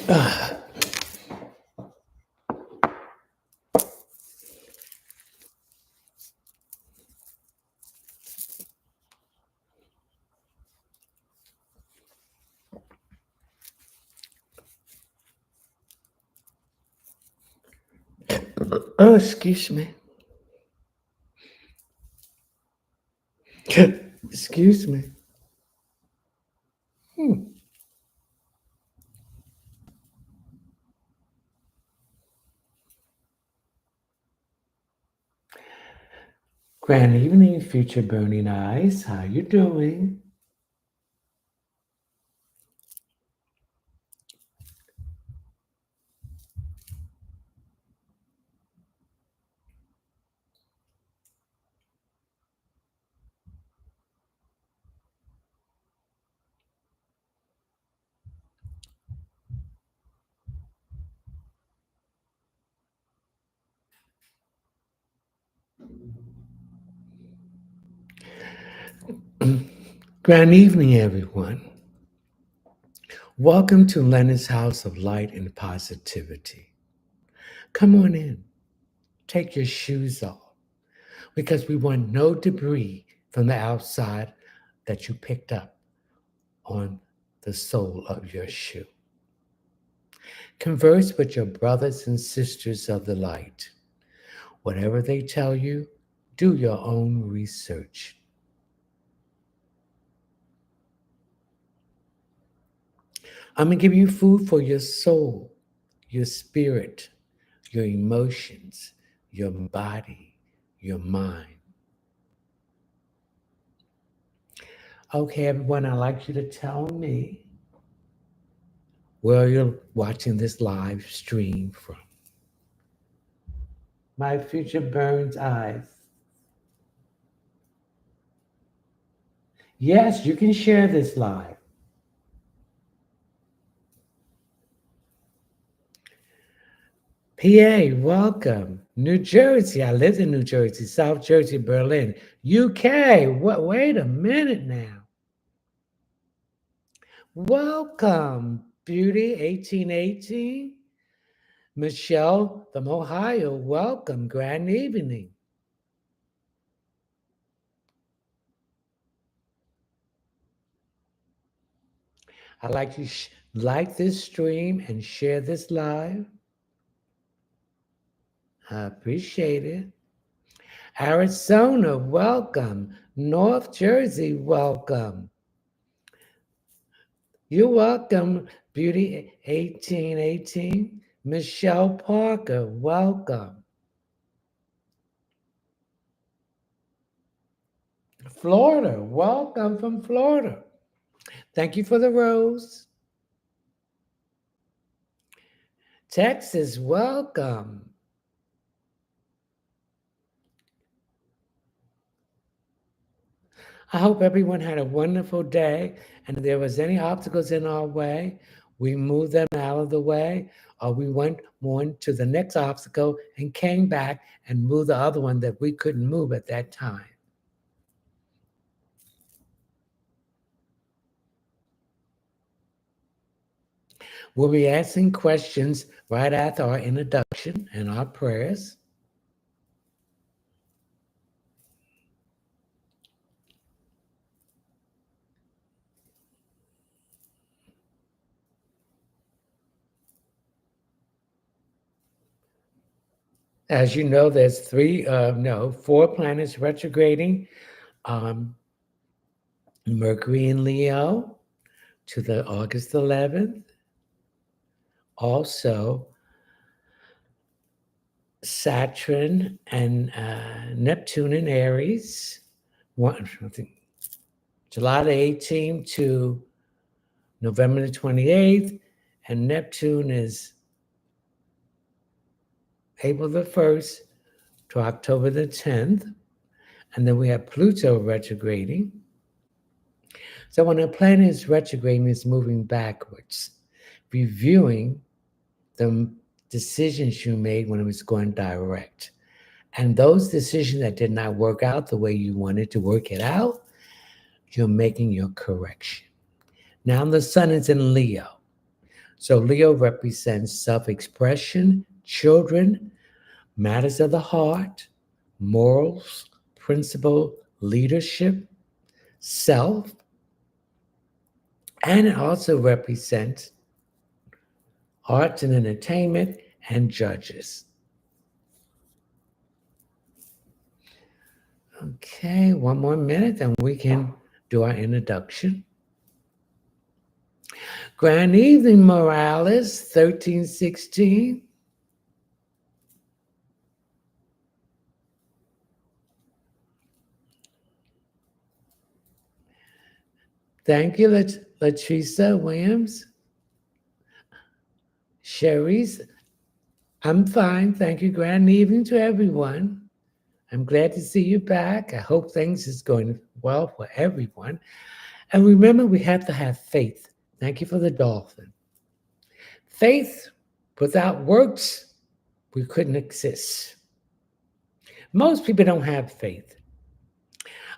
Ah, oh, excuse me. Excuse me. Hmm. Grand evening, future burning eyes. How you doing? Grand evening, everyone. Welcome to Leonard's House of Light and Positivity. Come on in. Take your shoes off because we want no debris from the outside that you picked up on the sole of your shoe. Converse with your brothers and sisters of the light. Whatever they tell you, do your own research. I'm going to give you food for your soul, your spirit, your emotions, your body, your mind. Okay, everyone, I'd like you to tell me where you're watching this live stream from. My future burns eyes. Yes, you can share this live. PA, welcome. New Jersey, I lived in New Jersey, South Jersey, Berlin. UK, what? Wait a minute now. Welcome, Beauty 1818. Michelle from Ohio, welcome. Grand evening. I'd like you like this stream and share this live. I appreciate it. Arizona, welcome. North Jersey, welcome. You're welcome, Beauty 1818. Michelle Parker, welcome. Florida, welcome from Florida. Thank you for the rose. Texas, welcome. I hope everyone had a wonderful day, and if there was any obstacles in our way, we moved them out of the way, or we went on to the next obstacle and came back and moved the other one that we couldn't move at that time. We'll be asking questions right after our introduction and our prayers. As you know, there's four planets retrograding. Mercury in Leo to the August 11th. Also, Saturn and Neptune in Aries. I think July the 18th to November the 28th, and Neptune is April the 1st to October the 10th. And then we have Pluto retrograding. So when a planet is retrograding, it's moving backwards, reviewing the decisions you made when it was going direct. And those decisions that did not work out the way you wanted to work it out, you're making your correction. Now the sun is in Leo. So Leo represents self-expression, children, matters of the heart, morals, principle, leadership, self, and it also represents arts and entertainment and judges. Okay, one more minute and we can do our introduction. Grand evening, Morales, 1316. Thank you, Latricia Williams. Sherry's, I'm fine. Thank you. Grand evening to everyone. I'm glad to see you back. I hope things is going well for everyone. And remember, we have to have faith. Thank you for the dolphin. Faith without works, we couldn't exist. Most people don't have faith.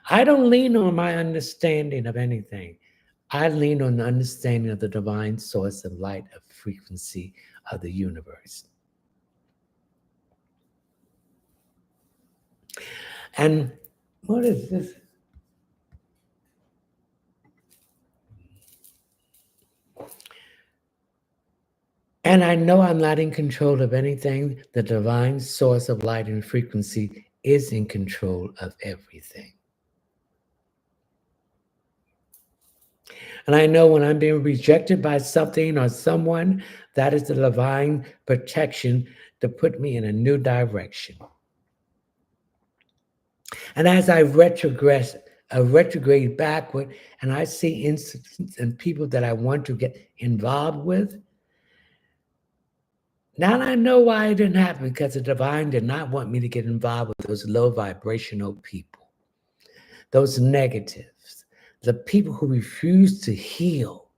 I don't lean on my understanding of anything. I lean on the understanding of the divine source of light, of frequency of the universe. And what is this? And I know I'm not in control of anything. The divine source of light and frequency is in control of everything. And I know when I'm being rejected by something or someone, that is the divine protection to put me in a new direction. And as I retrograde backward, and I see instances and people that I want to get involved with, now I know why it didn't happen, because the divine did not want me to get involved with those low vibrational people, those negatives, the people who refuse to heal,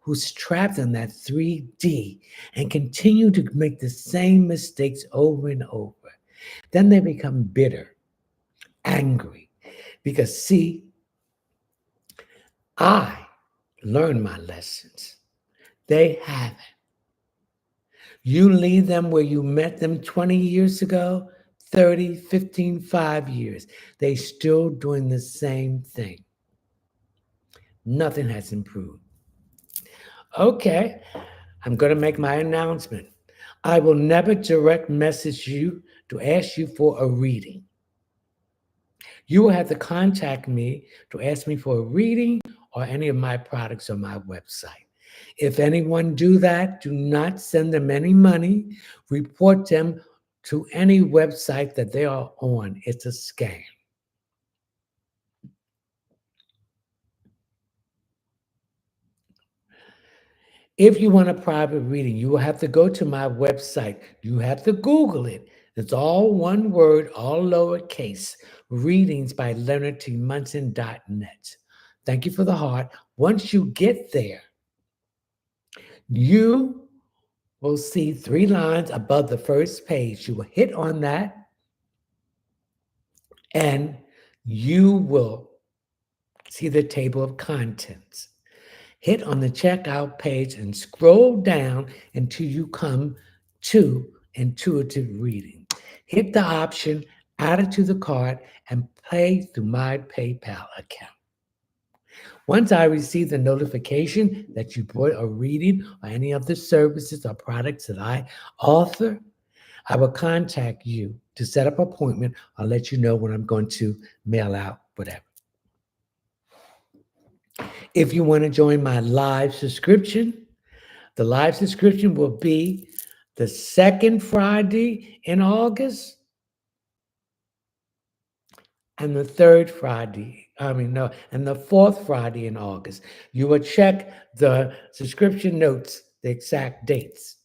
who's trapped in that 3D and continue to make the same mistakes over and over. Then they become bitter, angry, because see, I learned my lessons. They haven't. You leave them where you met them 20 years ago, 30, 15, 5 years. They still doing the same thing. Nothing has improved. Okay, I'm going to make my announcement. I will never direct message you to ask you for a reading. You will have to contact me to ask me for a reading or any of my products on my website. If anyone do that, do not send them any money. Report them to any website that they are on. It's a scam. If you want a private reading, you will have to go to my website. You have to Google it. It's all one word, all lowercase. Readings by LeonardTMunson.net. Thank you for the heart. Once you get there, you will see 3 lines above the first page. You will hit on that and you will see the table of contents. Hit on the checkout page and scroll down until you come to intuitive reading. Hit the option, add it to the cart, and pay through my PayPal account. Once I receive the notification that you bought a reading or any of the services or products that I offer, I will contact you to set up an appointment. I'll let you know when I'm going to mail out whatever. If you want to join my live subscription, the live subscription will be the second Friday in August and the third Friday. And the fourth Friday in August. You will check the subscription notes, the exact dates.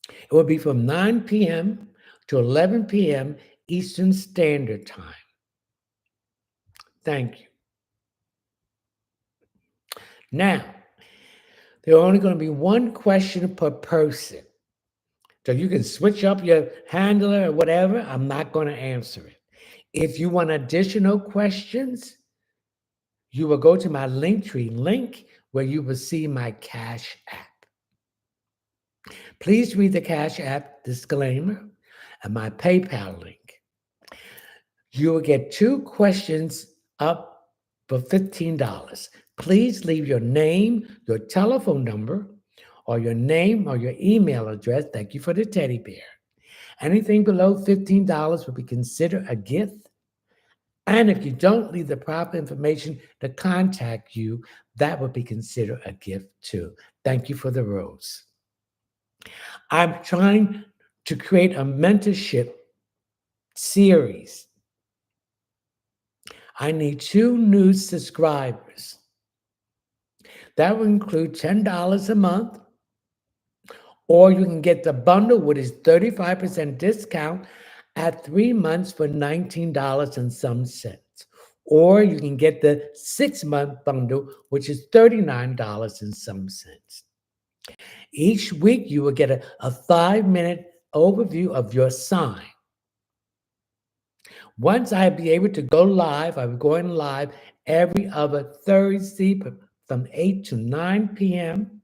It will be from 9 p.m. to 11 p.m. Eastern Standard Time. Thank you. Now, there are only going to be one question per person. So you can switch up your handler or whatever. I'm not going to answer it. If you want additional questions, you will go to my Linktree link where you will see my Cash App. Please read the Cash App disclaimer and my PayPal link. You will get 2 questions up for $15. Please leave your name, your telephone number, or your name or your email address. Thank you for the teddy bear. Anything below $15 will be considered a gift. And if you don't leave the proper information to contact you, that would be considered a gift too. Thank you for the rose. I'm trying to create a mentorship series. I need 2 new subscribers. That will include $10 a month, or you can get the bundle, which is 35% discount at 3 months for $19 and some cents. Or you can get the 6-month bundle, which is $39 and some cents. Each week, you will get a 5-minute overview of your sign. Once I be able to go live, I'm going live every other Thursday from 8 to 9 p.m.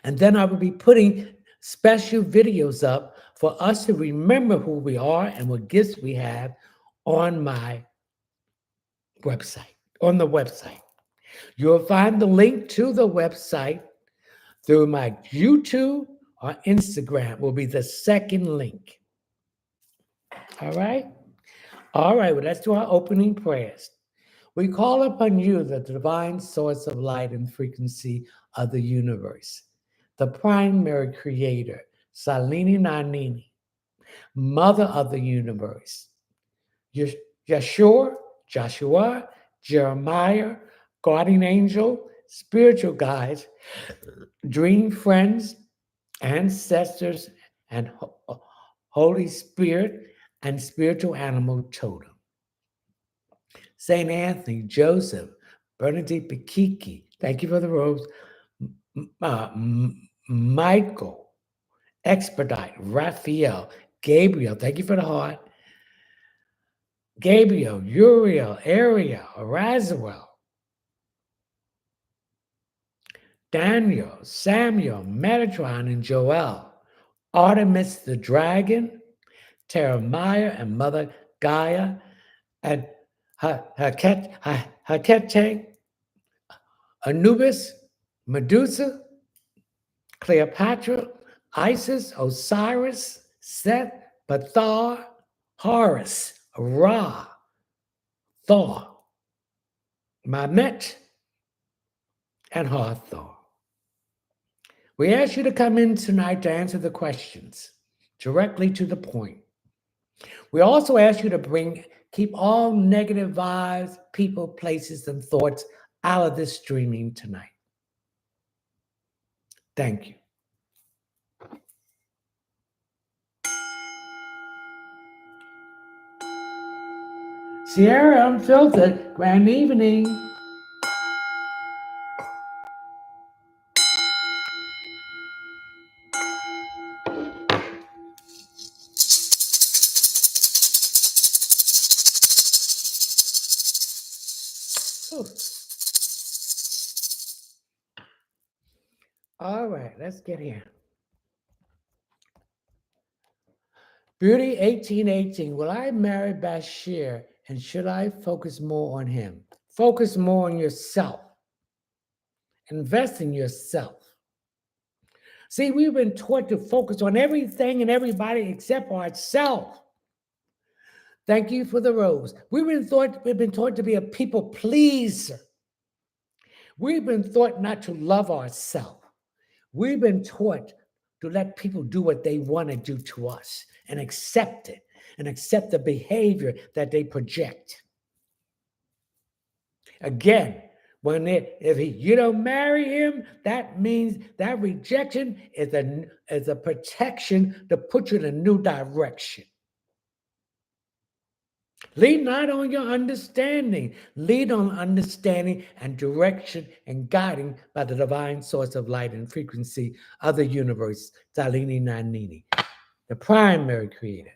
And then I will be putting special videos up for us to remember who we are and what gifts we have on my website, on the website. You'll find the link to the website through my YouTube or Instagram will be the second link. All right? All right, well, let's do our opening prayers. We call upon you, the divine source of light and frequency of the universe, the primary creator, Salini Nanini, mother of the universe, Yeshua, Joshua, Jeremiah, guardian angel, spiritual guides, dream friends, ancestors, and Holy Spirit, and spiritual animal totem. St. Anthony, Joseph, Bernadette Bikiki, thank you for the rose, Michael, Expedite, Raphael, Gabriel, thank you for the heart, Gabriel, Uriel, Ariel, Razuel, Daniel, Samuel, Metatron, and Joel, Artemis the dragon, Jeremiah and Mother Gaia, and Hecate, Anubis, Medusa, Cleopatra, Isis, Osiris, Seth, Bathar, Horus, Ra, Thor, Mamet, and Hathor. We ask you to come in tonight to answer the questions directly to the point. We also ask you to keep all negative vibes, people, places, and thoughts out of this streaming tonight. Thank you. Sierra Unfiltered, grand evening. All right, let's get here. Beauty 1818, will I marry Bashir and should I focus more on him? Focus more on yourself. Invest in yourself. See, we've been taught to focus on everything and everybody except ourselves. Thank you for the rose. We've been taught to be a people pleaser. We've been taught not to love ourselves. We've been taught to let people do what they want to do to us and accept it and accept the behavior that they project. Again, if you don't marry him, that means that rejection is a protection to put you in a new direction. Lead not on your understanding. Lead on understanding and direction and guiding by the divine source of light and frequency of the universe, Salini Nanini, the primary creator.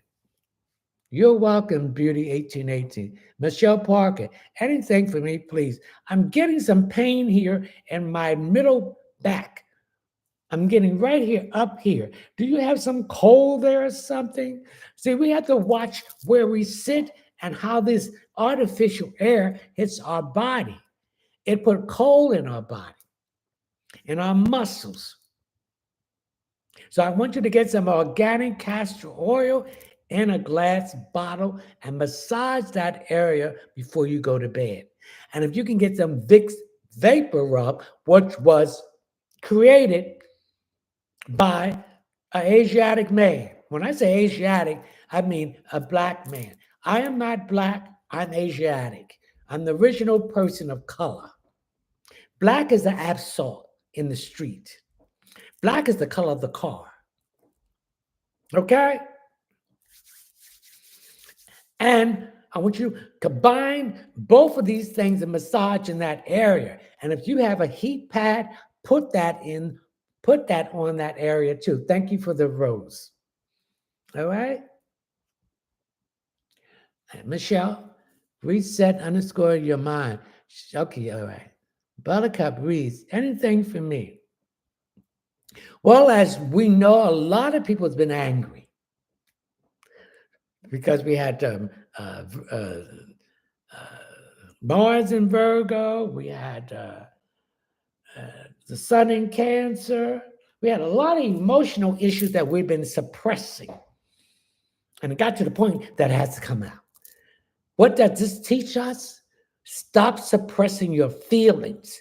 You're welcome, Beauty 1818. Michelle Parker, anything for me, please. I'm getting some pain here in my middle back. I'm getting right here, up here. Do you have some cold there or something? See, we have to watch where we sit and how this artificial air hits our body. It put cold in our body, in our muscles. So I want you to get some organic castor oil in a glass bottle and massage that area before you go to bed. And if you can get some Vicks Vapor Rub, which was created by an Asiatic man. When I say Asiatic, I mean a black man. I am not black, I'm Asiatic. I'm the original person of color. Black is the asphalt in the street. Black is the color of the car. Okay? And I want you to combine both of these things and massage in that area. And if you have a heat pad, put that on that area too. Thank you for the rose. All right? Michelle, reset underscore your mind. Okay, all right. Buttercup reads, anything for me? Well, as we know, a lot of people have been angry because we had Mars in Virgo, we had the sun in Cancer. We had a lot of emotional issues that we've been suppressing. And it got to the point that it has to come out. What does this teach us? Stop suppressing your feelings.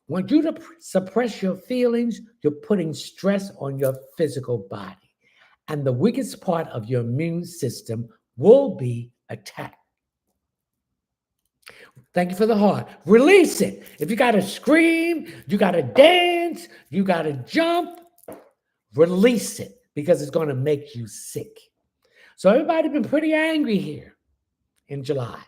When you suppress your feelings, you're putting stress on your physical body. And the weakest part of your immune system will be attacked. Thank you for the heart. Release it. If you got to scream, you got to dance, you got to jump, release it because it's going to make you sick. So everybody's been pretty angry here in July.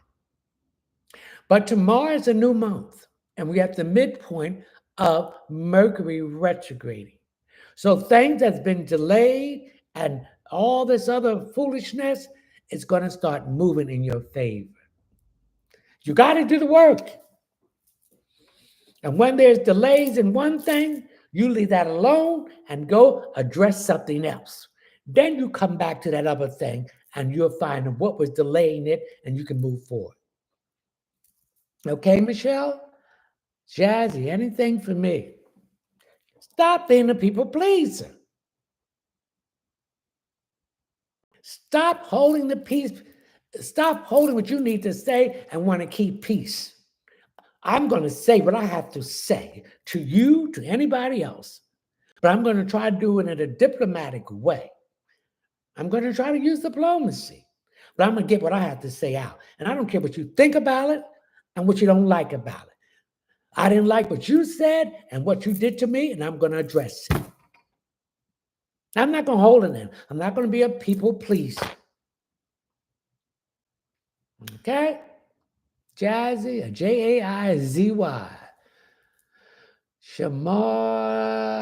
But tomorrow is a new month, and we have the midpoint of Mercury retrograding. So things that's been delayed and all this other foolishness is going to start moving in your favor. You got to do the work. And when there's delays in one thing, you leave that alone and go address something else. Then you come back to that other thing and you'll find what was delaying it and you can move forward. Okay, Michelle? Jazzy, anything for me? Stop being a people pleaser. Stop holding the peace. Stop holding what you need to say and want to keep peace. I'm going to say what I have to say to you, to anybody else, but I'm going to try to do it in a diplomatic way. I'm going to try to use diplomacy, but I'm going to get what I have to say out. And I don't care what you think about it and what you don't like about it. I didn't like what you said and what you did to me, and I'm going to address it. I'm not going to hold it in. I'm not going to be a people pleaser. Okay? Jazzy, Jaizy. Shamar,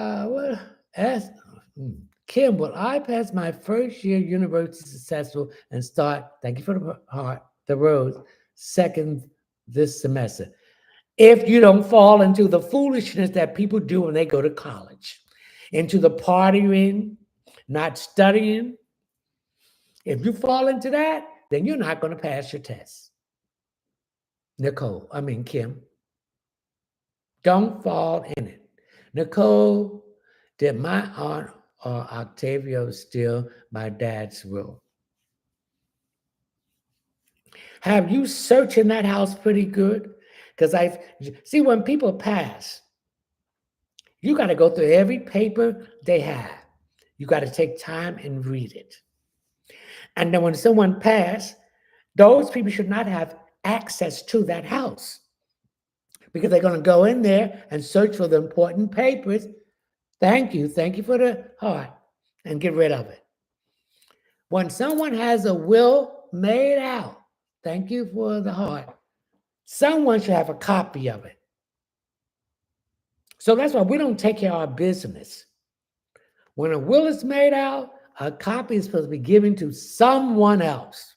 Kim, will I pass my first year university successful and start, thank you for the heart, the rose, second this semester? If you don't fall into the foolishness that people do when they go to college, into the partying, not studying, if you fall into that, then you're not going to pass your test. Kim. Don't fall in it. Nicole, did my aunt or Octavio steal my dad's will? Have you searched in that house pretty good? Because see, when people pass, you got to go through every paper they have. You got to take time and read it. And then when someone passes, those people should not have access to that house because they're going to go in there and search for the important papers. Thank you for the heart, and get rid of it. When someone has a will made out, thank you for the heart, someone should have a copy of it. So that's why we don't take care of our business. When a will is made out, a copy is supposed to be given to someone else.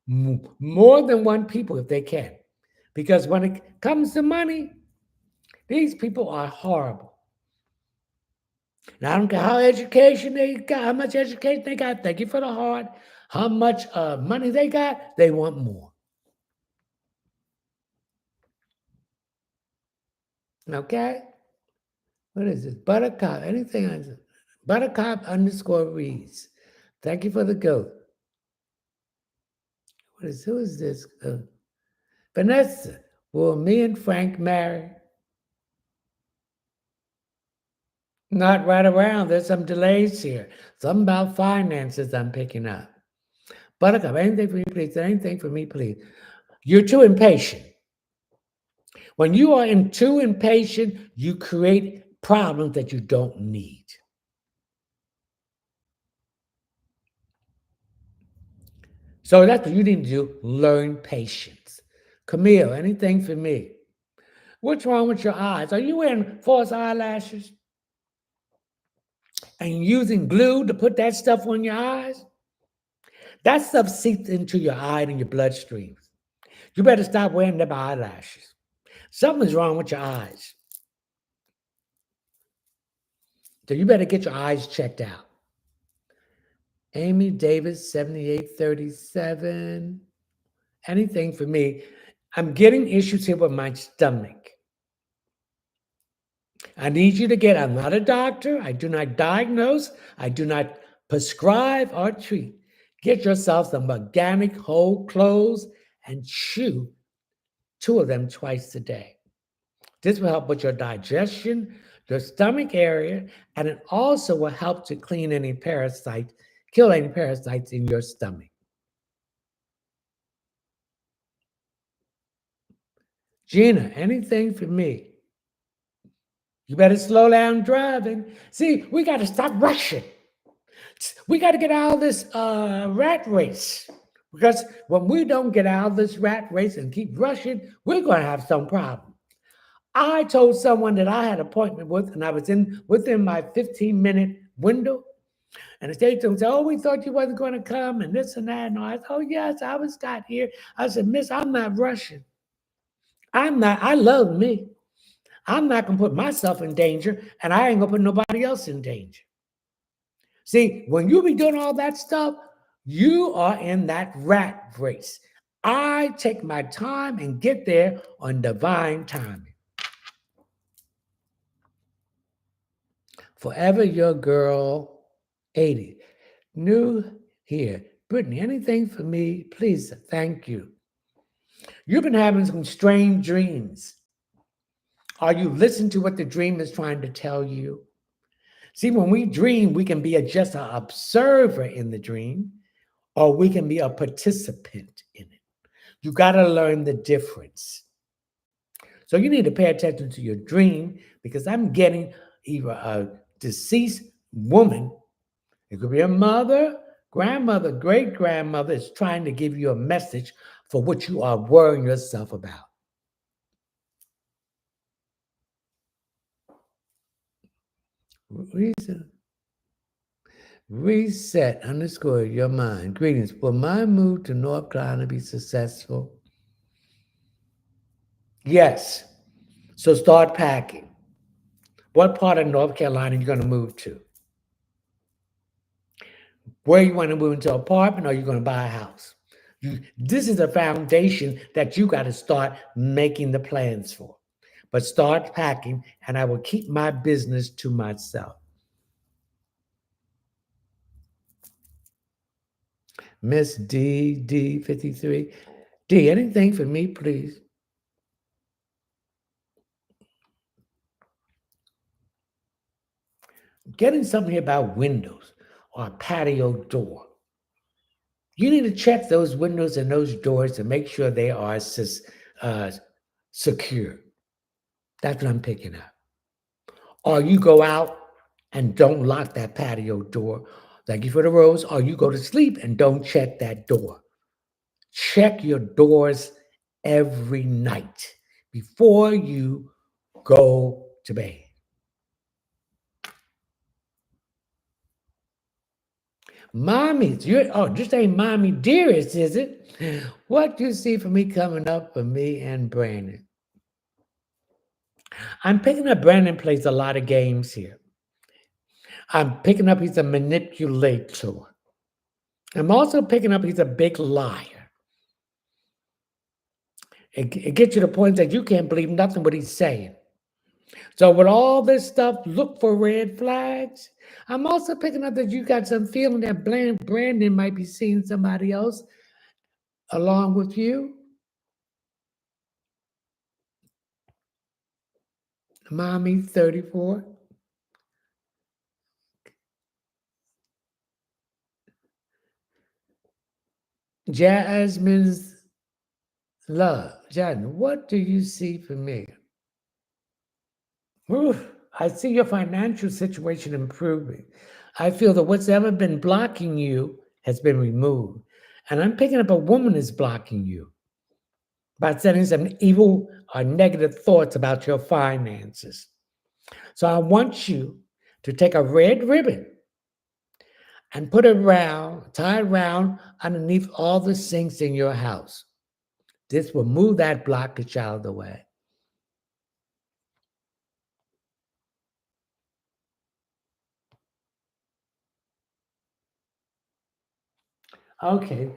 More than one people if they can. Because when it comes to money, these people are horrible. And I don't care how education they got, how much education they got. Thank you for the heart. How much money they got, they want more. Okay? What is this? Buttercup. Anything else? Buttercup underscore reads. Thank you for the goat. Who is this? Vanessa. Will me and Frank marry? Not right around. There's some delays here. Something about finances I'm picking up. Buttercup, anything for me, please. Anything for me, please. You're too impatient. When you are too impatient, you create problems that you don't need. So that's what you need to do. Learn patience. Camille, anything for me? What's wrong with your eyes? Are you wearing false eyelashes and using glue to put that stuff on your eyes? That stuff seeps into your eye and your bloodstream. You better stop wearing them eyelashes. Something's wrong with your eyes. So you better get your eyes checked out. Amy Davis, 7837. Anything for me. I'm getting issues here with my stomach. I need you to get, I'm not a doctor. I do not diagnose. I do not prescribe or treat. Get yourself some organic whole cloves and chew 2 of them twice a day. This will help with your digestion, your stomach area, and it also will help to clean any parasites, kill any parasites in your stomach. Gina, anything for me? You better slow down driving. See, we got to stop rushing. We got to get out of this rat race. Because when we don't get out of this rat race and keep rushing, we're going to have some problem. I told someone that I had an appointment with, and I was within my 15-minute window. And they told me, oh, we thought you wasn't going to come, and this and that. And I said, oh, yes, I got here. I said, Miss, I'm not rushing. I love me. I'm not going to put myself in danger, and I ain't going to put nobody else in danger. See, when you be doing all that stuff, you are in that rat race. I take my time and get there on divine timing. Forever your girl, 80. New here. Brittany, anything for me? Please, thank you. You've been having some strange dreams. Are you listening to what the dream is trying to tell you? See, when we dream, we can be just an observer in the dream, or we can be a participant in it. You got to learn the difference. So you need to pay attention to your dream, because I'm getting either a deceased woman, it could be a mother, grandmother, great grandmother, is trying to give you a message for what you are worrying yourself about. Reset underscore your mind. Greetings. Will my move to North Carolina be successful? Yes. So start packing. What part of North Carolina are you going to move to? Where you want to move into an apartment, or are you going to buy a house? This is a foundation that you got to start making the plans for. But start packing, and I will keep my business to myself. Miss D53. D, anything for me, please? Getting something here about windows or a patio door. You need to check those windows and those doors to make sure they are secure. That's what I'm picking up. Or you go out and don't lock that patio door. Thank you for the rose. Or you go to sleep and don't check that door. Check your doors every night before you go to bed. Mommy, this ain't Mommy Dearest, is it? What do you see for me coming up for me and Brandon? I'm picking up Brandon plays a lot of games here. I'm picking up he's a manipulator. I'm also picking up he's a big liar. It gets you to the point that you can't believe nothing what he's saying. So with all this stuff, look for red flags. I'm also picking up that you got some feeling that Brandon might be seeing somebody else along with you. Mommy 34. Jasmine's love. Jasmine, what do you see for me? Oof, I see your financial situation improving. I feel that what's ever been blocking you has been removed. And I'm picking up a woman is blocking you by sending some evil or negative thoughts about your finances. So I want you to take a red ribbon and put it around, tie it around underneath all the sinks in your house. This will move that blockage out of the way. Okay.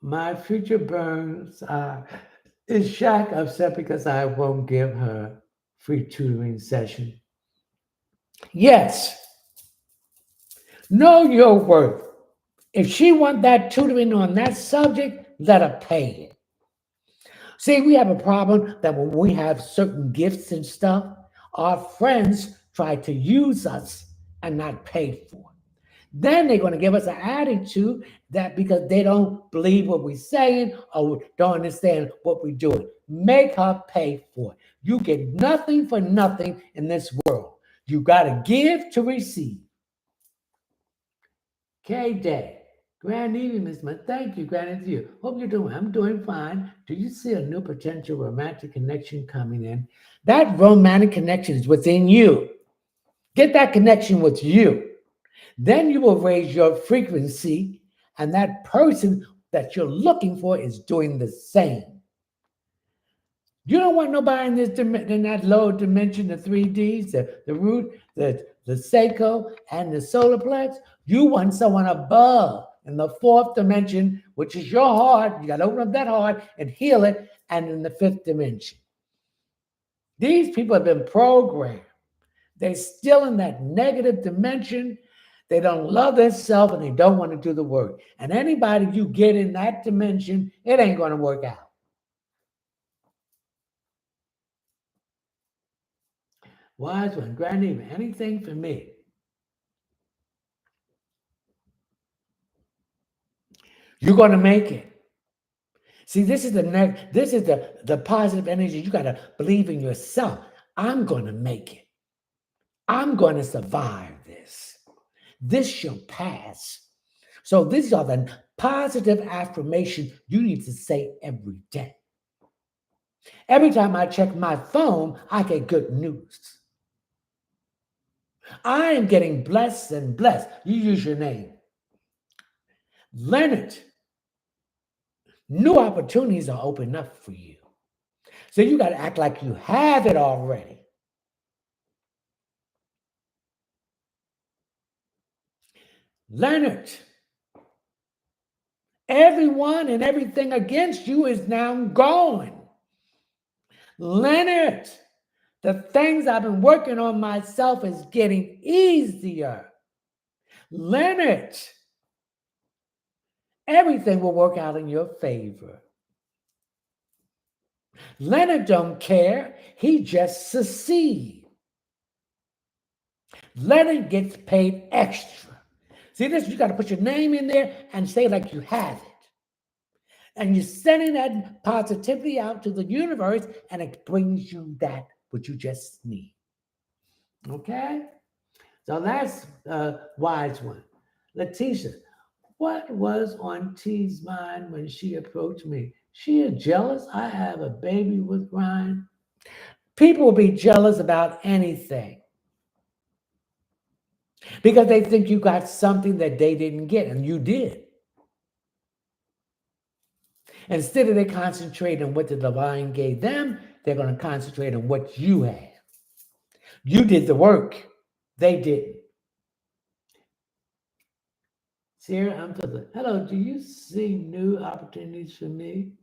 My future burns is Shaq upset because I won't give her free tutoring session? Yes. Know your worth. If she want that tutoring on that subject, let her pay it. See, we have a problem that when we have certain gifts and stuff, our friends try to use us and not pay for it. Then they're going to give us an attitude that because they don't believe what we're saying or don't understand what we're doing. Make her pay for it. You get nothing for nothing in this world. You got to give to receive. K-Day. Grand evening, Miss Smith. Thank you, grand to you. Hope you're doing. I'm doing fine. Do you see a new potential romantic connection coming in? That romantic connection is within you. Get that connection with you. Then you will raise your frequency, and that person that you're looking for is doing the same. You don't want nobody in this in that lower dimension, the 3Ds, the root, the Seiko, and the solar plex. You want someone above in the fourth dimension, which is your heart. You got to open up that heart and heal it, and in the fifth dimension. These people have been programmed. They're still in that negative dimension. They don't love themselves and they don't want to do the work. And anybody you get in that dimension, it ain't going to work out. Wise one, grand evening, anything for me? You're going to make it. See, this is the positive energy. You got to believe in yourself. I'm going to make it. I'm going to survive this. This shall pass. So these are the positive affirmations you need to say every day. Every time I check my phone, I get good news. I am getting blessed and blessed. You use your name. Leonard, new opportunities are opening up for you. So you got to act like you have it already. Leonard, everyone and everything against you is now gone. Leonard, the things I've been working on myself is getting easier. Leonard, everything will work out in your favor. Leonard don't care. He just succeeds. Leonard gets paid extra. See this? You got to put your name in there and say like you have it. And you're sending that positivity out to the universe, and it brings you that what you just need. Okay? So that's a wise one. Letitia, what was on T's mind when she approached me? She is jealous I have a baby with Ryan. People will be jealous about anything because they think you got something that they didn't get, and you did. Instead of they concentrate on what the divine gave them, they're going to concentrate on what you have. You did the work. They didn't. Sarah, I'm the hello. Do you see new opportunities for me?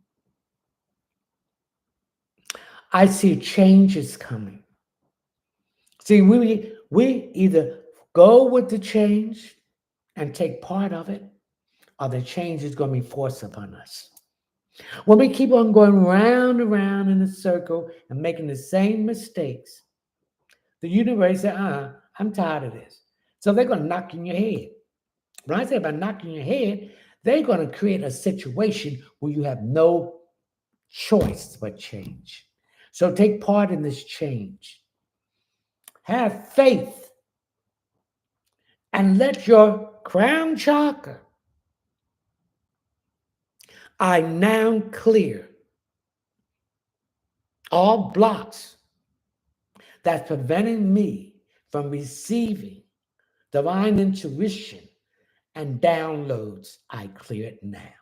I see changes coming. See, we either go with the change and take part of it, or the change is going to be forced upon us. When we keep on going round and round in a circle and making the same mistakes, the universe says, I'm tired of this. So they're going to knock in your head. When I say about knocking your head, they're going to create a situation where you have no choice but change. So take part in this change. Have faith and let your crown chakra, I now clear all blocks that's preventing me from receiving divine intuition and downloads. I clear it now.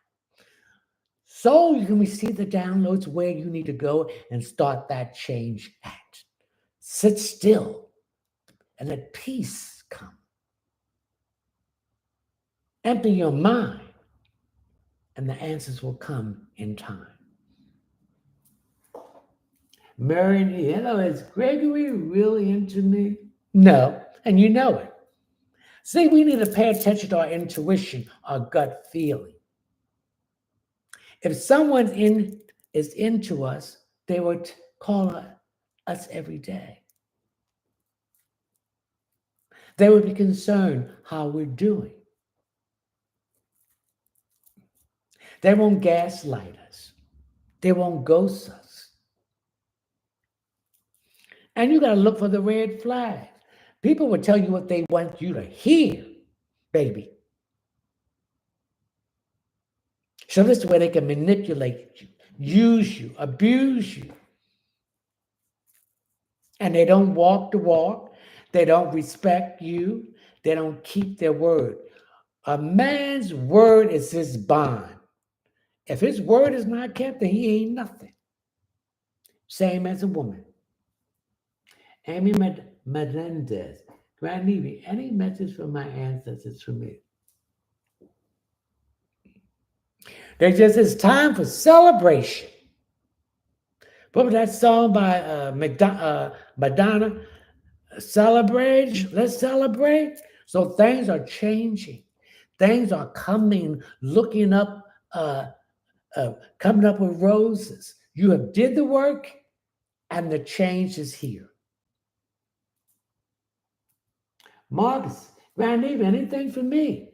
So you can receive the downloads where you need to go and start that change at. Sit still and let peace come. Empty your mind and the answers will come in time. Marion, hello, is Gregory really into me? No, and you know it. See, we need to pay attention to our intuition, our gut feeling. If someone is into us, they would call us every day. They would be concerned how we're doing. They won't gaslight us. They won't ghost us. And you got to look for the red flag. People will tell you what they want you to hear, baby. So this is where they can manipulate you, use you, abuse you. And they don't walk the walk. They don't respect you. They don't keep their word. A man's word is his bond. If his word is not kept, then he ain't nothing. Same as a woman. Amy Melendez, Grand Navy, any message from my ancestors for me? There just is time for celebration. Remember that song by Madonna? Celebrate, let's celebrate. So things are changing. Things are coming, looking up, coming up with roses. You have did the work and the change is here. Marcus, Grand Eve, anything for me?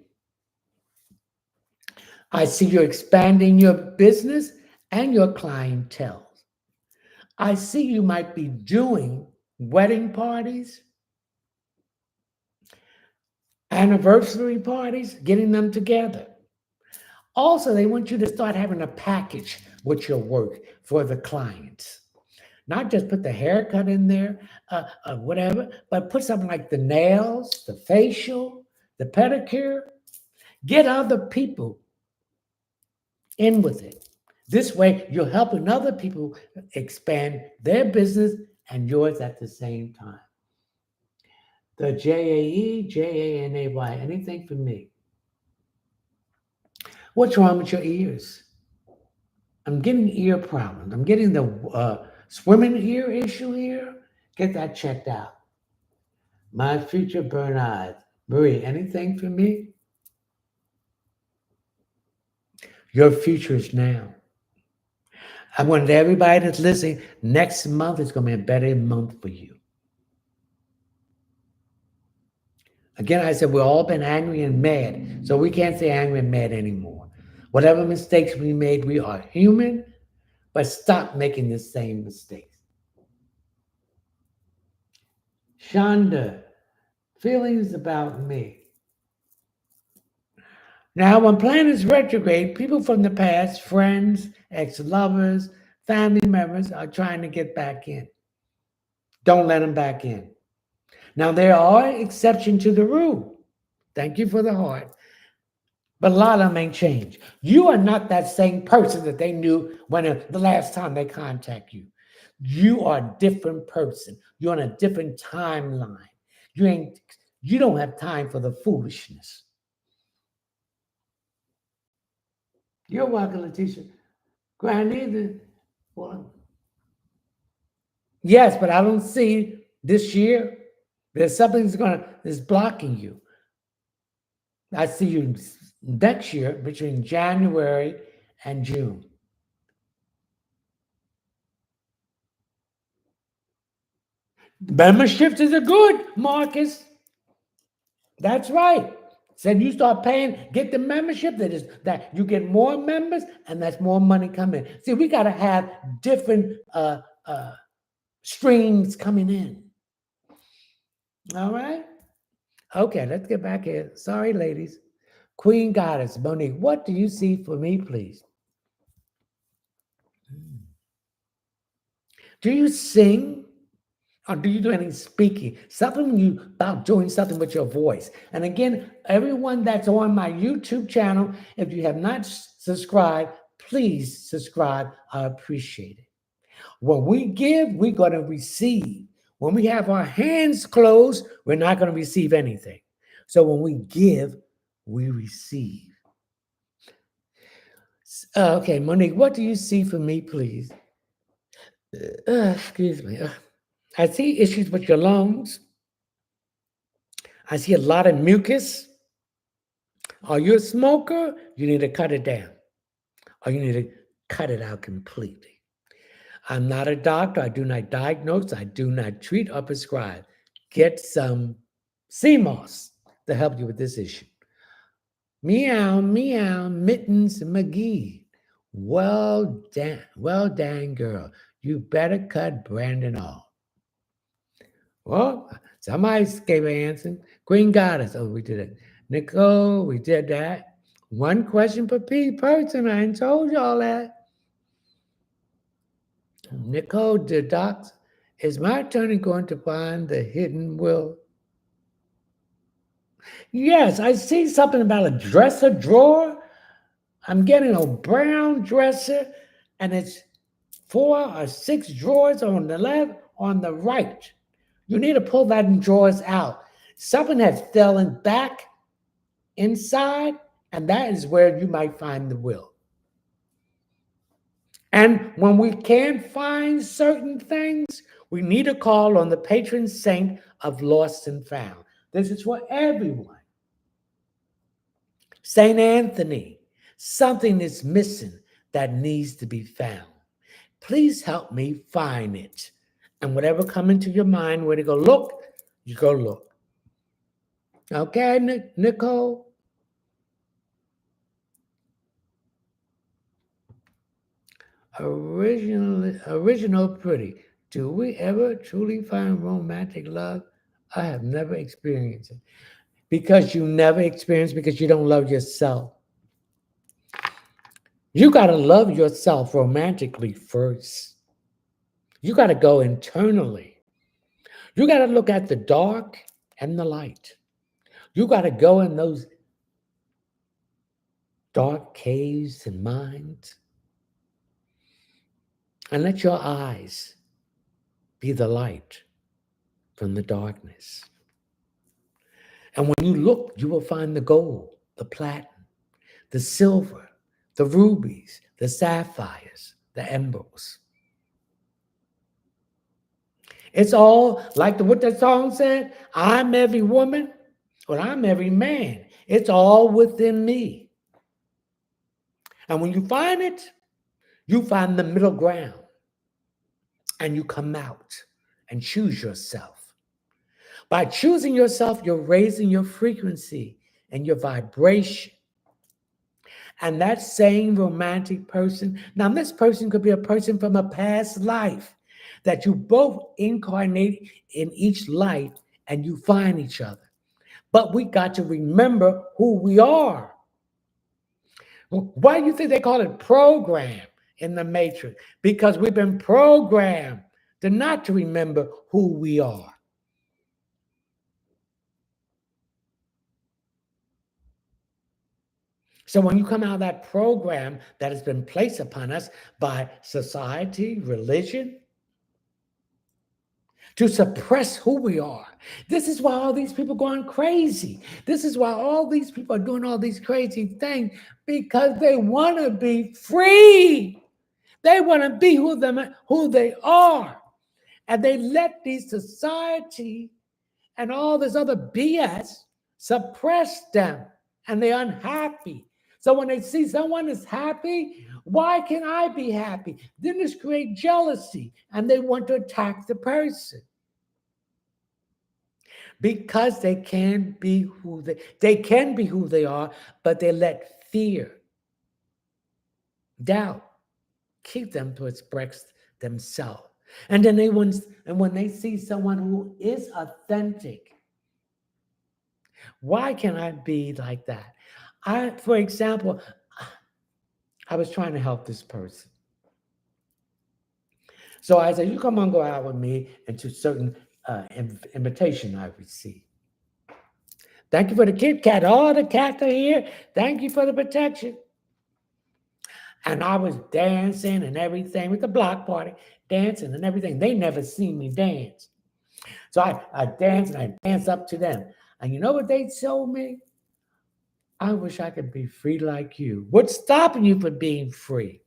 I see you expanding your business and your clientele. I see you might be doing wedding parties, anniversary parties, getting them together. Also, they want you to start having a package with your work for the clients. Not just put the haircut in there, whatever, but put something like the nails, the facial, the pedicure. Get other people in with it. This way, you're helping other people expand their business and yours at the same time. The JAEJANAY, anything for me? What's wrong with your ears? I'm getting ear problems. I'm getting the swimming ear issue here. Get that checked out. My future burn eyes. Marie, anything for me? Your future is now. I want everybody that's listening, next month is going to be a better month for you. Again, I said we've all been angry and mad, so we can't say angry and mad anymore. Whatever mistakes we made, we are human, but stop making the same mistakes. Shonda, feelings about me. Now, when planets retrograde, people from the past, friends, ex-lovers, family members are trying to get back in. Don't let them back in. Now, there are exceptions to the rule. Thank you for the heart. But a lot of them ain't changed. You are not that same person that they knew when the last time they contact you. You are a different person. You're on a different timeline. You ain't you don't have time for the foolishness. You're welcome, Letitia. Granny, well, yes, but I don't see this year. There's something that's blocking you. I see you next year between January and June. Memberships is a good, Marcus. That's right. Said you start paying, get the membership. That you get more members, and that's more money coming. See, we got to have different streams coming in. All right. Okay, let's get back here. Sorry, ladies. Queen Goddess, Monique, what do you see for me, please? Do you sing? Or do you do any speaking? Something you about doing something with your voice. And again, everyone that's on my YouTube channel, if you have not subscribed, please subscribe. I appreciate it. When we give, we're going to receive. When we have our hands closed, we're not going to receive anything. So when we give, we receive. Okay, Monique, what do you see for me, please? Excuse me. I see issues with your lungs. I see a lot of mucus. Are you a smoker? You need to cut it down, or you need to cut it out completely. I'm not a doctor. I do not diagnose. I do not treat or prescribe. Get some CMOS to help you with this issue. Meow, meow, Mittens McGee. Well done, girl. You better cut Brandon off. Well, somebody gave an answer. Queen Goddess. Oh, we did it. Nicole, we did that. One question per person. I ain't told y'all that. Nicole deducts. Is my attorney going to find the hidden will? Yes, I see something about a dresser drawer. I'm getting a brown dresser, and it's 4 or 6 drawers on the left, on the right. You need to pull that drawers out. Something has fallen back inside, and that is where you might find the will. And when we can't find certain things, we need to call on the patron saint of lost and found. This is for everyone. Saint Anthony, something is missing that needs to be found. Please help me find it. And whatever come into your mind, where to go look, you go look. Okay, Nicole? Original pretty. Do we ever truly find romantic love? I have never experienced it. Because you never experienced, because you don't love yourself. You got to love yourself romantically first. You got to go internally. You got to look at the dark and the light. You got to go in those dark caves and minds and let your eyes be the light from the darkness. And when you look, you will find the gold, the platinum, the silver, the rubies, the sapphires, the emeralds. It's all like what the song said, I'm every woman, or I'm every man. It's all within me. And when you find it, you find the middle ground. And you come out and choose yourself. By choosing yourself, you're raising your frequency and your vibration. And that same romantic person, now this person could be a person from a past life that you both incarnate in each life and you find each other. But we got to remember who we are. Why do you think they call it program in the matrix? Because we've been programmed to not to remember who we are. So when you come out of that program that has been placed upon us by society, religion, to suppress who we are. This is why all these people going crazy. This is why all these people are doing all these crazy things, because they want to be free. They want to be who they are. And they let these society and all this other BS suppress them, and they're unhappy. So when they see someone is happy, why can't I be happy? Then this create jealousy, and they want to attack the person because they can be they can be who they are, but they let fear, doubt keep them to express themselves. And then when they see someone who is authentic, why can't I be like that? For example, I was trying to help this person. So I said, you come on, go out with me into certain invitation I received. Thank you for the Kit Kat. All the cats are here. Thank you for the protection. And I was dancing and everything with the block party, dancing and everything. They never seen me dance. So I danced and I danced up to them. And you know what they told me? I wish I could be free like you. What's stopping you from being free?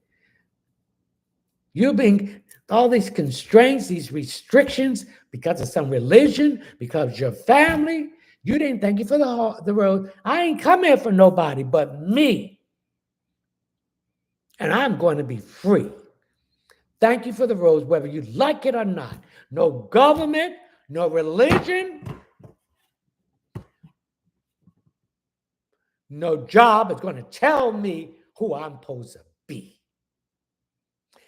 You're being all these constraints, these restrictions because of some religion, because of your family. You didn't thank you for the road. I ain't come here for nobody but me. And I'm going to be free. Thank you for the roads, whether you like it or not. No government, no religion, no job is going to tell me who I'm supposed to be.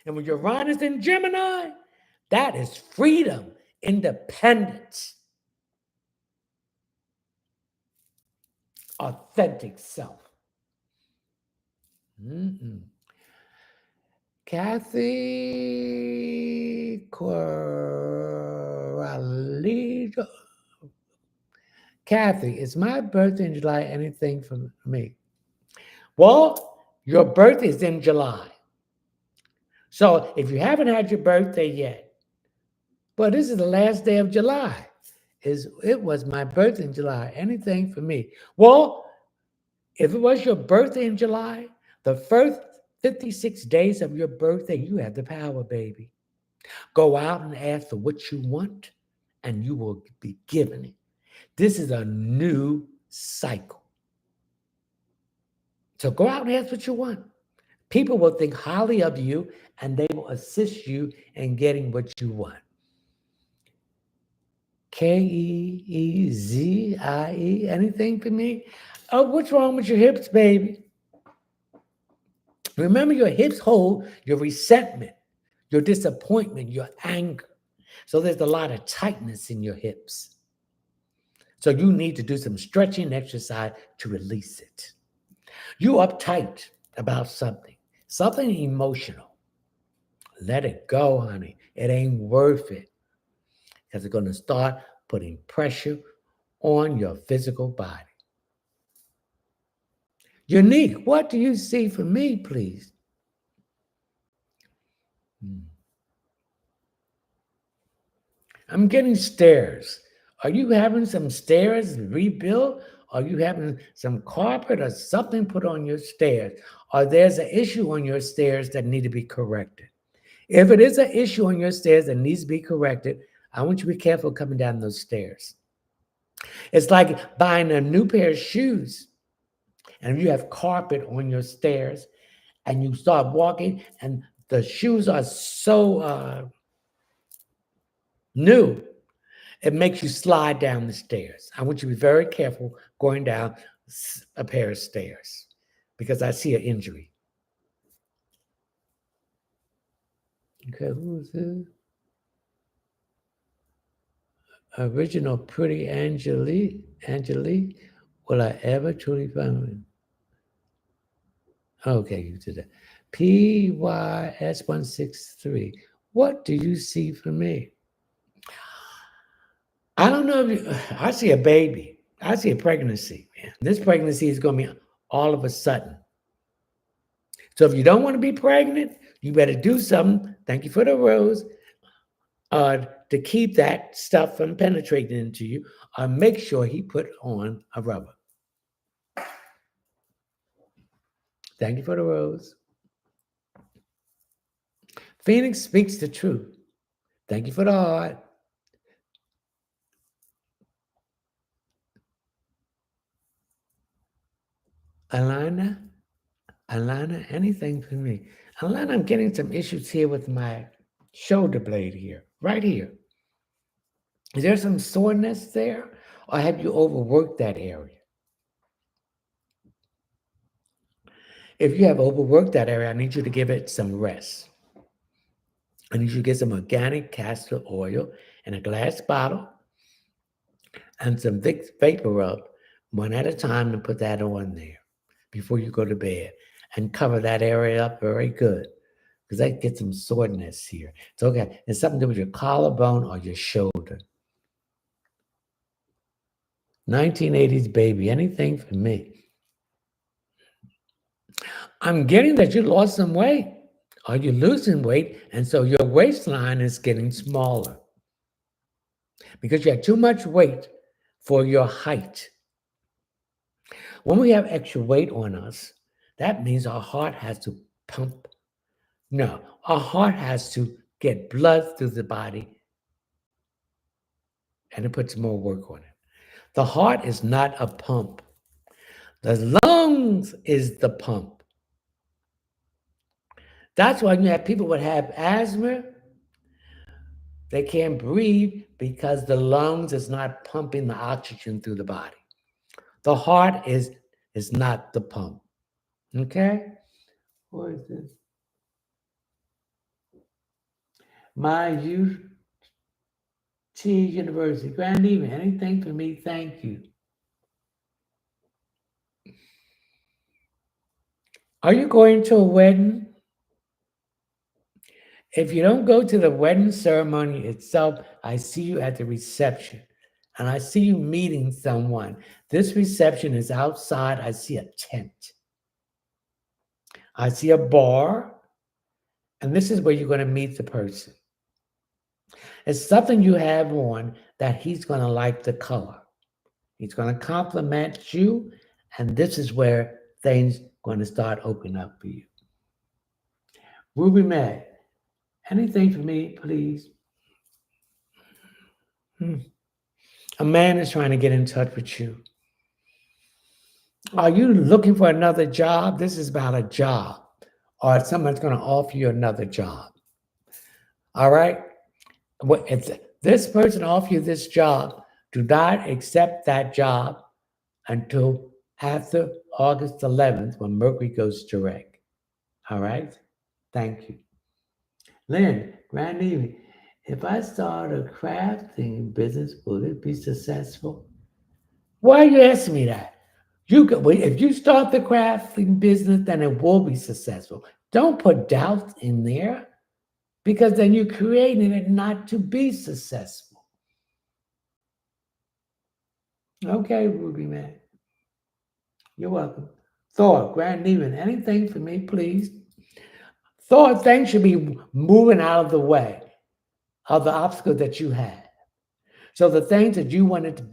And when Uranus in Gemini, that is freedom, independence, authentic self. Kathy Corralido. Kathy, is my birthday in July anything for me? Well, your birthday is in July. So if you haven't had your birthday yet, but this is the last day of July. It was my birthday in July. Anything for me? Well, if it was your birthday in July, the first 56 days of your birthday, you have the power, baby. Go out and ask for what you want, and you will be given it. This is a new cycle. So go out and ask what you want. People will think highly of you, and they will assist you in getting what you want. Keezie, anything for me? Oh, what's wrong with your hips, baby? Remember, your hips hold your resentment, your disappointment, your anger. So there's a lot of tightness in your hips. So you need to do some stretching exercise to release it. You uptight about something emotional. Let it go, honey. It ain't worth it, because it's going to start putting pressure on your physical body. Unique, what do you see for me, please? I'm getting stairs. Are you having some stairs rebuilt? Are you having some carpet or something put on your stairs? Or there's an issue on your stairs that need to be corrected? If it is an issue on your stairs that needs to be corrected, I want you to be careful coming down those stairs. It's like buying a new pair of shoes, and if you have carpet on your stairs and you start walking and the shoes are so new, it makes you slide down the stairs. I want you to be very careful going down a pair of stairs, because I see an injury. Okay, who's this? Original Pretty Angelique. Will I ever truly find it? Okay, you did that. PYS163. What do you see for me? I don't know I see a baby. I see a pregnancy. Man. This pregnancy is going to be all of a sudden. So if you don't want to be pregnant, you better do something. Thank you for the rose. to keep that stuff from penetrating into you, make sure he put on a rubber. Thank you for the rose. Phoenix speaks the truth. Thank you for the heart. Alana, anything for me? Alana, I'm getting some issues here with my shoulder blade here, right here. Is there some soreness there, or have you overworked that area? If you have overworked that area, I need you to give it some rest. I need you to get some organic castor oil in a glass bottle and some Vicks Vapor Rub, one at a time, and put that on there before you go to bed, and cover that area up very good, because that gets some soreness here. It's okay. It's something to do with your collarbone or your shoulder. 1980s baby, anything for me. I'm getting that you lost some weight. Are you losing weight? And so your waistline is getting smaller because you had too much weight for your height. When we have extra weight on us, that means our heart has to pump. No, our heart has to get blood through the body, and it puts more work on it. The heart is not a pump. The lungs is the pump. That's why you have people that have asthma, they can't breathe because the lungs is not pumping the oxygen through the body. The heart is not the pump. Okay? What is this? My UT University. Grand Evening. Anything for me? Thank you. Are you going to a wedding? If you don't go to the wedding ceremony itself, I see you at the reception. And I see you meeting someone. This reception is outside. I see a tent. I see a bar. And this is where you're going to meet the person. It's something you have on that he's going to like the color. He's going to compliment you. And this is where things going to start opening up for you. Ruby May, anything for me, please? A man is trying to get in touch with you. Are you looking for another job? This is about a job, or someone's going to offer you another job. All right? If this person offers you this job, do not accept that job until after August 11th when Mercury goes direct. All right? Thank you. Lynn, grand evening. If I start a crafting business, will it be successful? Why are you asking me that? If you start the crafting business, then it will be successful. Don't put doubt in there, because then you're creating it not to be successful. Okay, Ruby Man. You're welcome. Thor, grand evening. Anything for me, please? Thor, things should be moving out of the way of the obstacle that you have. So the things that you wanted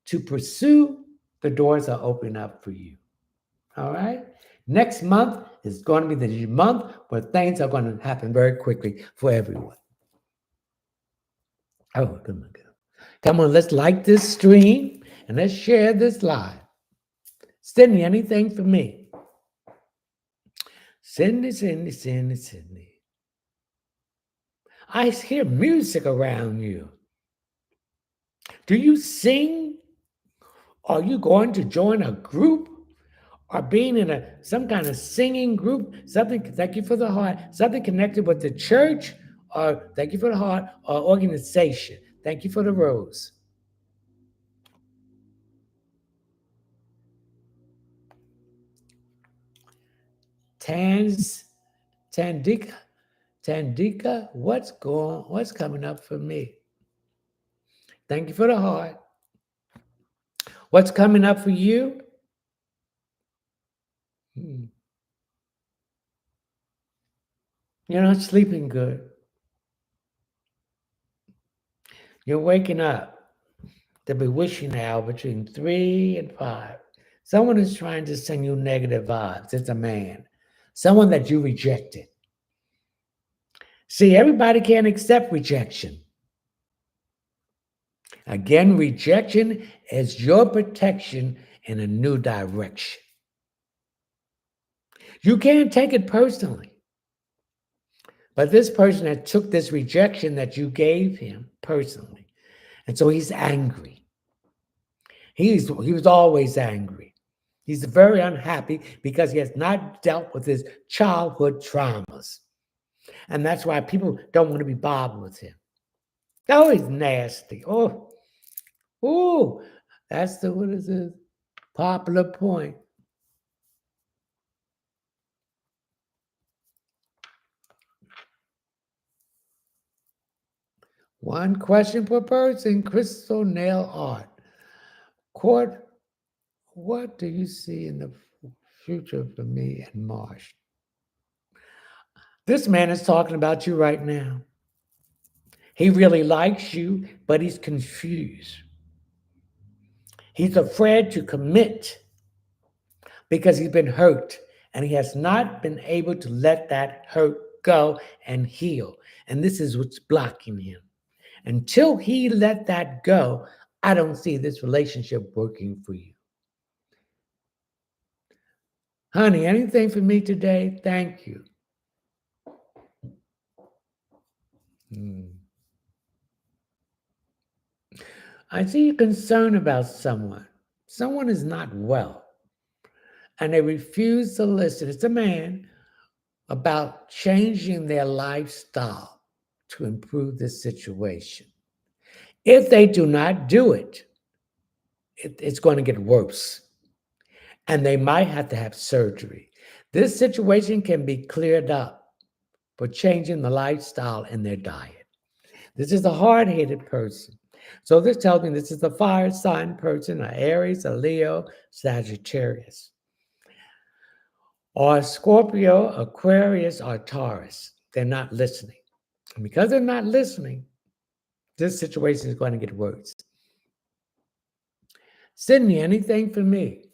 to pursue, the doors are opening up for you. All right? Next month is going to be the month where things are going to happen very quickly for everyone. Oh, come on. Come on, let's like this stream and let's share this live. Cindy, anything for me? Cindy. I hear music around you. Do you sing? Are you going to join a group? Or being in some kind of singing group? Something, thank you for the heart, something connected with the church, or thank you for the heart, or organization. Thank you for the rose. Tandika, what's coming up for me? Thank you for the heart. What's coming up for you? You're not sleeping good. You're waking up to be wishing hour between 3 and 5. Someone is trying to send you negative vibes. It's a man, someone that you rejected. See, everybody can't accept rejection. Again, rejection is your protection in a new direction. You can't take it personally. But this person that took this rejection that you gave him personally, and so he's angry. He was always angry. He's very unhappy because he has not dealt with his childhood traumas. And that's why people don't want to be bothered with him. Oh, he's nasty. Oh, that's what is the popular point. One question per person, crystal nail art. Court, what do you see in the future for me and Marsh? This man is talking about you right now. He really likes you, but he's confused. He's afraid to commit because he's been hurt and he has not been able to let that hurt go and heal. And this is what's blocking him. Until he let that go, I don't see this relationship working for you. Honey, anything for me today? Thank you. I see you're concerned about someone. Someone is not well. And they refuse to listen. It's a man about changing their lifestyle to improve this situation. If they do not do it, it's going to get worse. And they might have to have surgery. This situation can be cleared up for changing the lifestyle in their diet. This is a hard-headed person. So this tells me this is a fire sign person, an Aries, a Leo, Sagittarius, or Scorpio, Aquarius, or Taurus. They're not listening. And because they're not listening, this situation is going to get worse. Sydney, anything for me?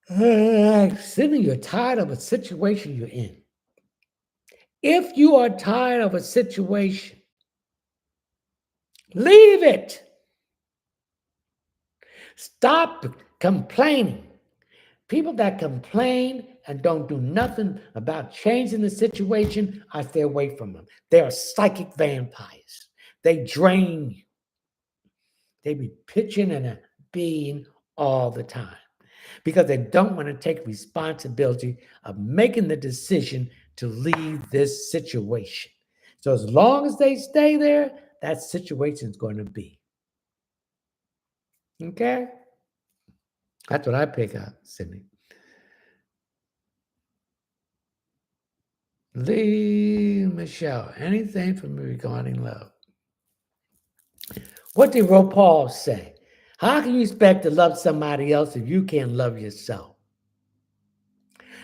Sydney, you're tired of a situation you're in. If you are tired of a situation, leave it. Stop complaining. People that complain and don't do nothing about changing the situation, I stay away from them. They are psychic vampires. They drain you. They be pitching and a being all the time because they don't want to take responsibility of making the decision to leave this situation. So as long as they stay there, that situation is going to be. Okay? That's what I pick up, Sydney. Lee Michelle, anything for me regarding love? What did RuPaul say? How can you expect to love somebody else if you can't love yourself?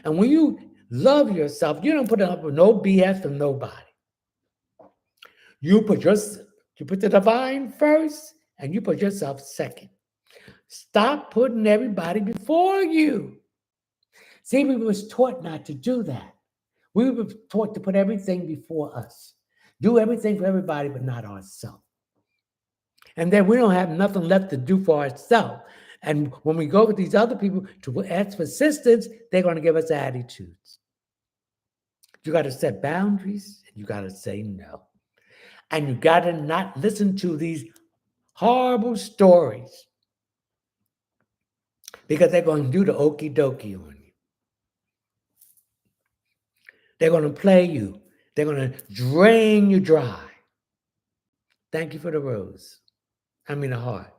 And when you love yourself, you don't put up with no BS from nobody. You put the divine first and you put yourself second. Stop putting everybody before you. See, we was taught not to do that. We were taught to put everything before us. Do everything for everybody, but not ourselves. And then we don't have nothing left to do for ourselves. And when we go with these other people to ask for assistance, they're going to give us attitudes. You got to set boundaries and you got to say no. And you got to not listen to these horrible stories because they're going to do the okie dokie on you. They're going to play you. They're going to drain you dry. Thank you for the rose. I mean the heart.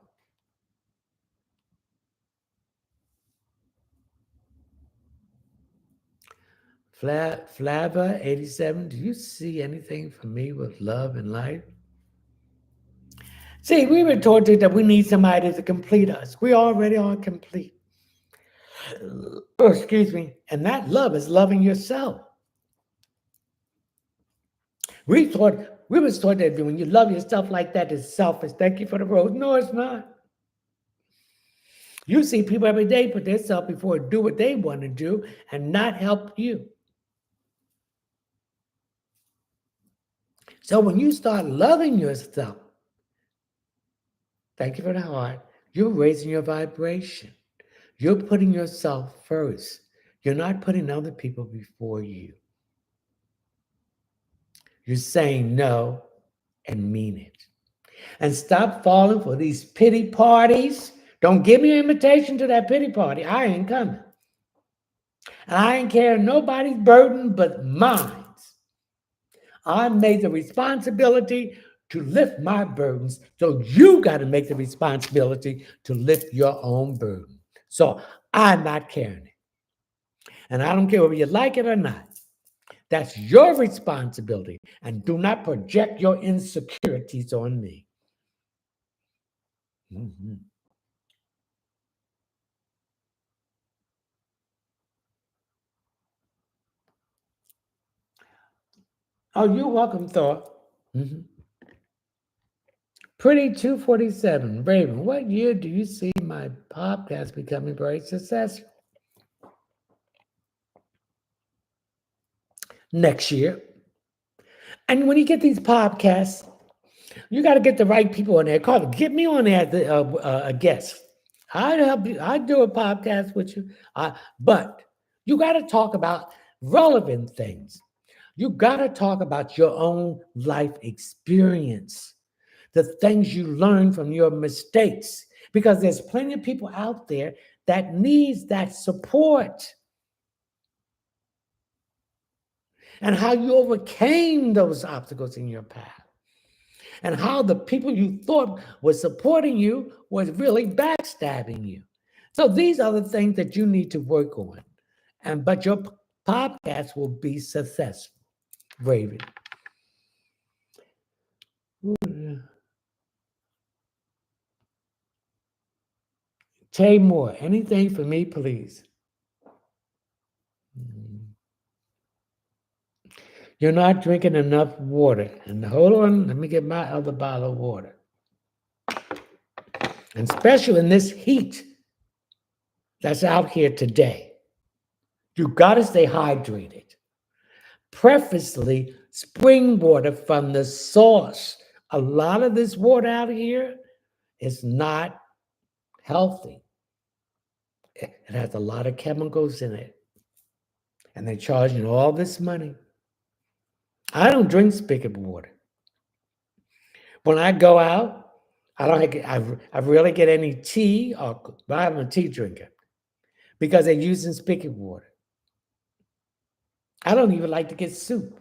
Flava 87, do you see anything for me with love and life? See, we were taught that we need somebody to complete us. We already are complete. Oh, excuse me. And that love is loving yourself. We was taught that when you love yourself like that, it's selfish. Thank you for the rose. No, it's not. You see people every day put themselves before, do what they want to do, and not help you. So when you start loving yourself, thank you for the heart, you're raising your vibration. You're putting yourself first. You're not putting other people before you. You're saying no and mean it. And stop falling for these pity parties. Don't give me an invitation to that pity party. I ain't coming. And I ain't carrying nobody's burden but mine. I made the responsibility to lift my burdens. So you got to make the responsibility to lift your own burden. So I'm not carrying it. And I don't care whether you like it or not. That's your responsibility. And do not project your insecurities on me. Mm-hmm. Oh, you're welcome, Thor. Mm-hmm. Pretty 247. Raven, what year do you see my podcast becoming very successful? Next year. And when you get these podcasts, you got to get the right people on there. Carl, get me on there as a guest. I'd help you. I'd do a podcast with you. But you got to talk about relevant things. You got to talk about your own life experience, the things you learn from your mistakes, because there's plenty of people out there that needs that support. And how you overcame those obstacles in your path. And how the people you thought was supporting you was really backstabbing you. So these are the things that you need to work on. But your podcast will be successful, Raven. Tay Moore, anything for me, please? You're not drinking enough water. And hold on, let me get my other bottle of water. And especially in this heat that's out here today, you got to stay hydrated. Preferably spring water from the source. A lot of this water out here is not healthy. It has a lot of chemicals in it. And they're charging all this money. I don't drink spigot water. When I go out, I rarely get any tea, or I'm a tea drinker because they're using spigot water. I don't even like to get soup.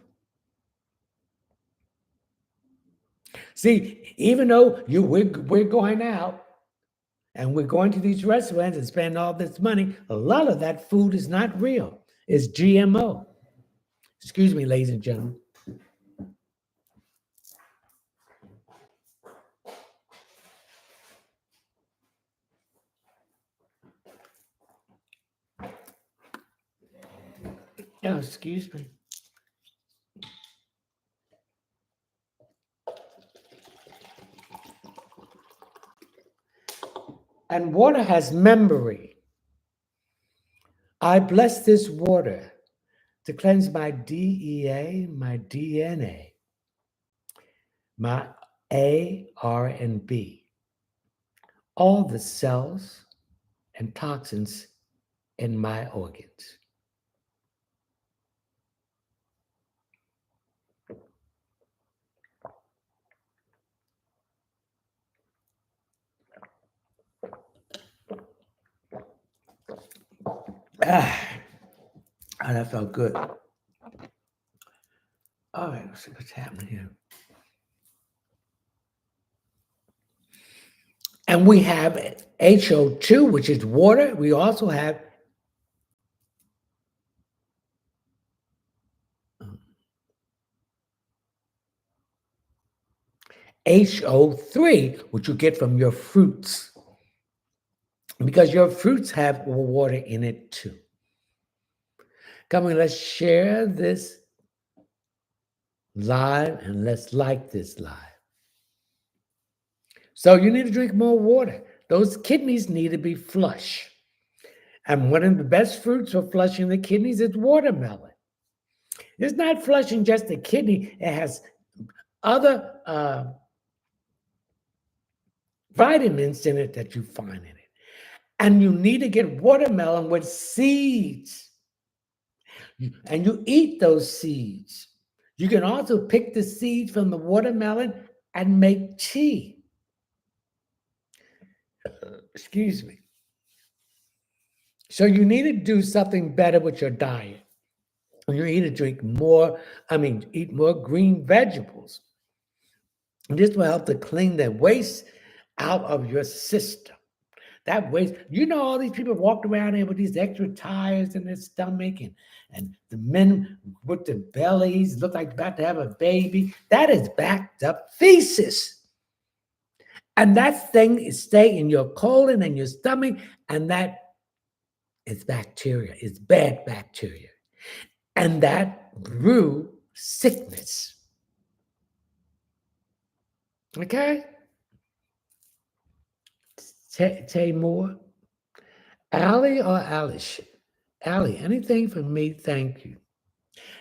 See, even though we're going out and we're going to these restaurants and spending all this money, a lot of that food is not real. It's GMO. Excuse me, ladies and gentlemen. Oh, excuse me. And water has memory. I bless this water to cleanse my DEA, my DNA, my A, R, and B, all the cells and toxins in my organs. That felt good. All right, let's see what's happening here. And we have HO2, which is water. We also have HO3, which you get from your fruits, because your fruits have water in it too. Come on, let's share this live, and let's like this live. So you need to drink more water. Those kidneys need to be flush. And one of the best fruits for flushing the kidneys is watermelon. It's not flushing just the kidney, it has other vitamins in it that you find in it. And you need to get watermelon with seeds. And you eat those seeds. You can also pick the seeds from the watermelon and make tea. Excuse me. So you need to do something better with your diet. You need to eat more green vegetables. And this will help to clean the waste out of your system. That waste, all these people walk around here with these extra tires in their stomach, and the men with the bellies look like about to have a baby. That is backed up feces. And that thing is stay in your colon and your stomach, and that is bacteria. It's bad bacteria. And that brew sickness. Okay? Say more. Allie or Alice? Allie, anything for me? Thank you.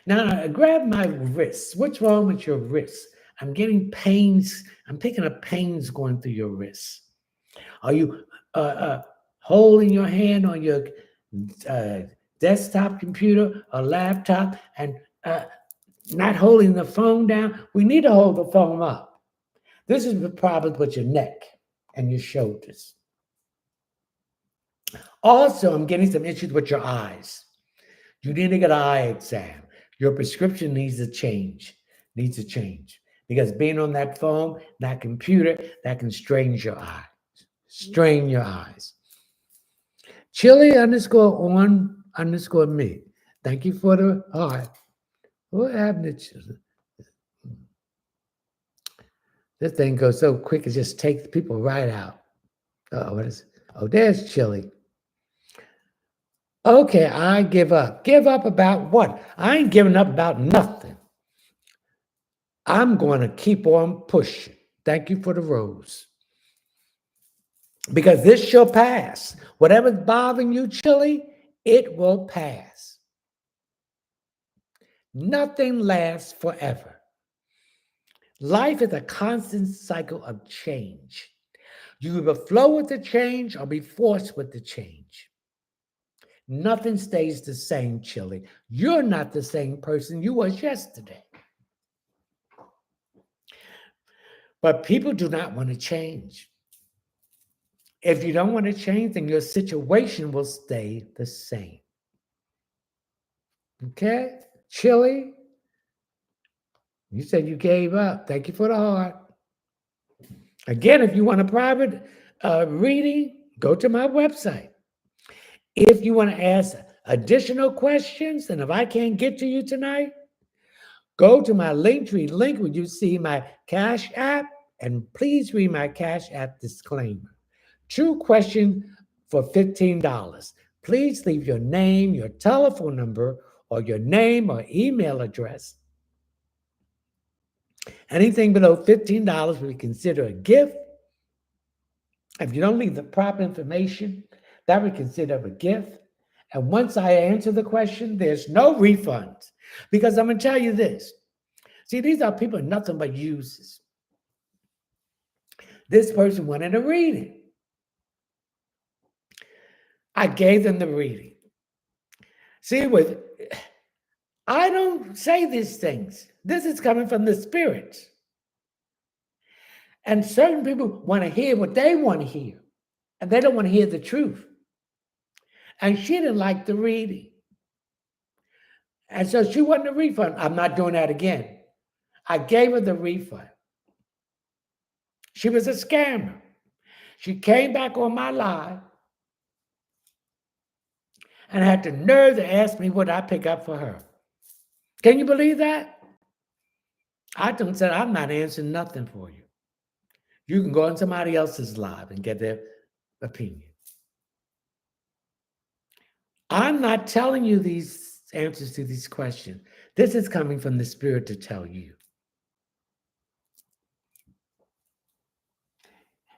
Now, grab my wrists. What's wrong with your wrists? I'm getting pains. I'm picking up pains going through your wrists. Are you holding your hand on your desktop computer or laptop and not holding the phone down? We need to hold the phone up. This is the problem with your neck and your shoulders. Also, I'm getting some issues with your eyes. You need to get an eye exam. Your prescription needs to change. Because being on that phone, that computer, that can strain your eyes. Strain your eyes. Chili_on_me. Thank you for the heart. What happened to Chili? This thing goes so quick, it just takes people right out. There's Chili. Okay, I give up. Give up about what? I ain't giving up about nothing. I'm going to keep on pushing. Thank you for the rose. Because this shall pass. Whatever's bothering you, Chili, it will pass. Nothing lasts forever. Life is a constant cycle of change. You either flow with the change or be forced with the change. Nothing stays the same, Chili. You're not the same person you was yesterday. But people do not want to change. If you don't want to change, then your situation will stay the same. Okay? Chili, you said you gave up. Thank you for the heart. Again, if you want a private reading, go to my website. If you want to ask additional questions, and if I can't get to you tonight, go to my Linktree link where you see my Cash App, and please read my Cash App disclaimer. 2 questions for $15. Please leave your name, your telephone number, or your name or email address. Anything below $15 will be considered a gift. If you don't leave the proper information, that would be considered a gift. And once I answer the question, there's no refunds. Because I'm going to tell you this. See, these are people nothing but users. This person wanted a reading. I gave them the reading. See, I don't say these things. This is coming from the spirits. And certain people want to hear what they want to hear. And they don't want to hear the truth. And she didn't like the reading. And so she wanted a refund. I'm not doing that again. I gave her the refund. She was a scammer. She came back on my live and had the nerve to ask me what I pick up for her. Can you believe that? I said, I'm not answering nothing for you. You can go on somebody else's live and get their opinion. I'm not telling you these answers to these questions. This is coming from the spirit to tell you.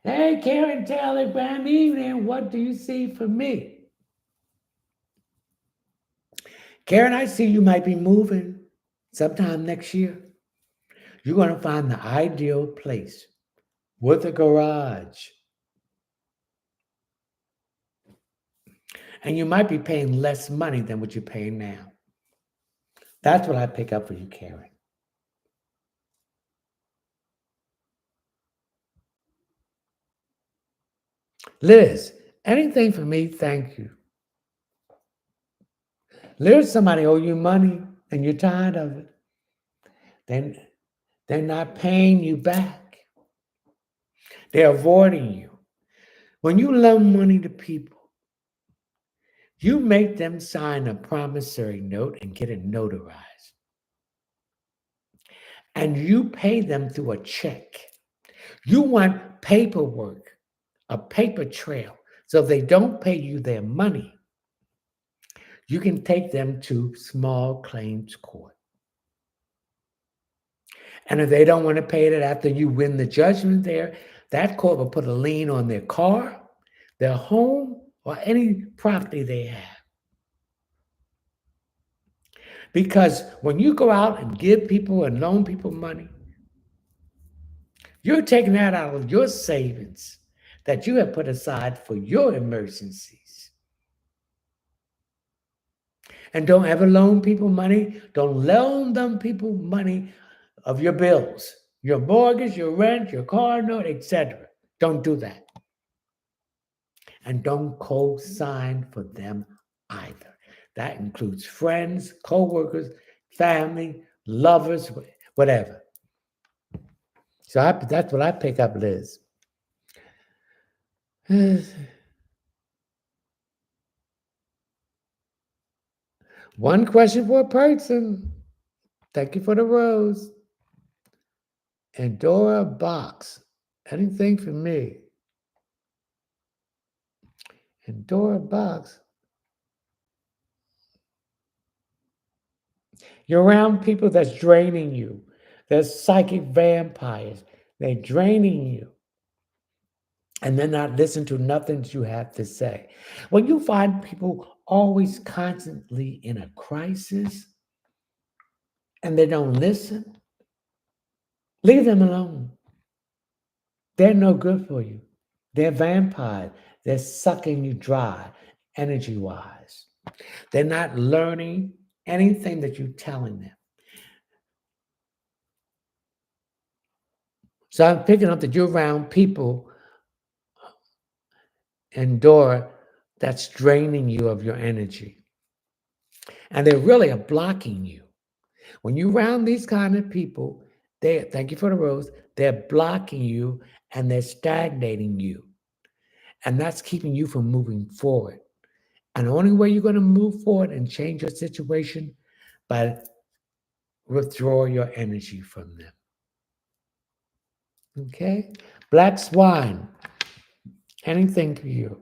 Hey, Karen Taylor, grand evening. What do you see for me? Karen, I see you might be moving sometime next year. You're going to find the ideal place with a garage. And you might be paying less money than what you're paying now. That's what I pick up for you, Karen. Liz, anything for me? Thank you. Liz, somebody owe you money and you're tired of it. Then they're not paying you back. They're avoiding you. When you loan money to people, you make them sign a promissory note and get it notarized. And you pay them through a check. You want paperwork, a paper trail. So if they don't pay you their money, you can take them to small claims court. And if they don't want to pay it after you win the judgment there, that court will put a lien on their car, their home, or any property they have. Because when you go out and give people and loan people money, you're taking that out of your savings that you have put aside for your emergencies. And don't ever loan people money. Don't loan them people money of your bills, your mortgage, your rent, your car note, etc. Don't do that. And don't co-sign for them either. That includes friends, co-workers, family, lovers, whatever. So that's what I pick up, Liz. One question for a person. Thank you for the rose. And Dora Box. Anything for me? And Dora Box. You're around people that's draining you. They're psychic vampires. They're draining you. And they're not listening to nothing that you have to say. When you find people always constantly in a crisis and they don't listen, leave them alone. They're no good for you. They're vampires. They're sucking you dry, energy-wise. They're not learning anything that you're telling them. So I'm picking up that you're around people, and Dora, that's draining you of your energy. And they really are blocking you. When you're around these kind of people, thank you for the rose, they're blocking you and they're stagnating you. And that's keeping you from moving forward. And the only way you're going to move forward and change your situation by withdraw your energy from them. Okay? Black Swan. Anything for you?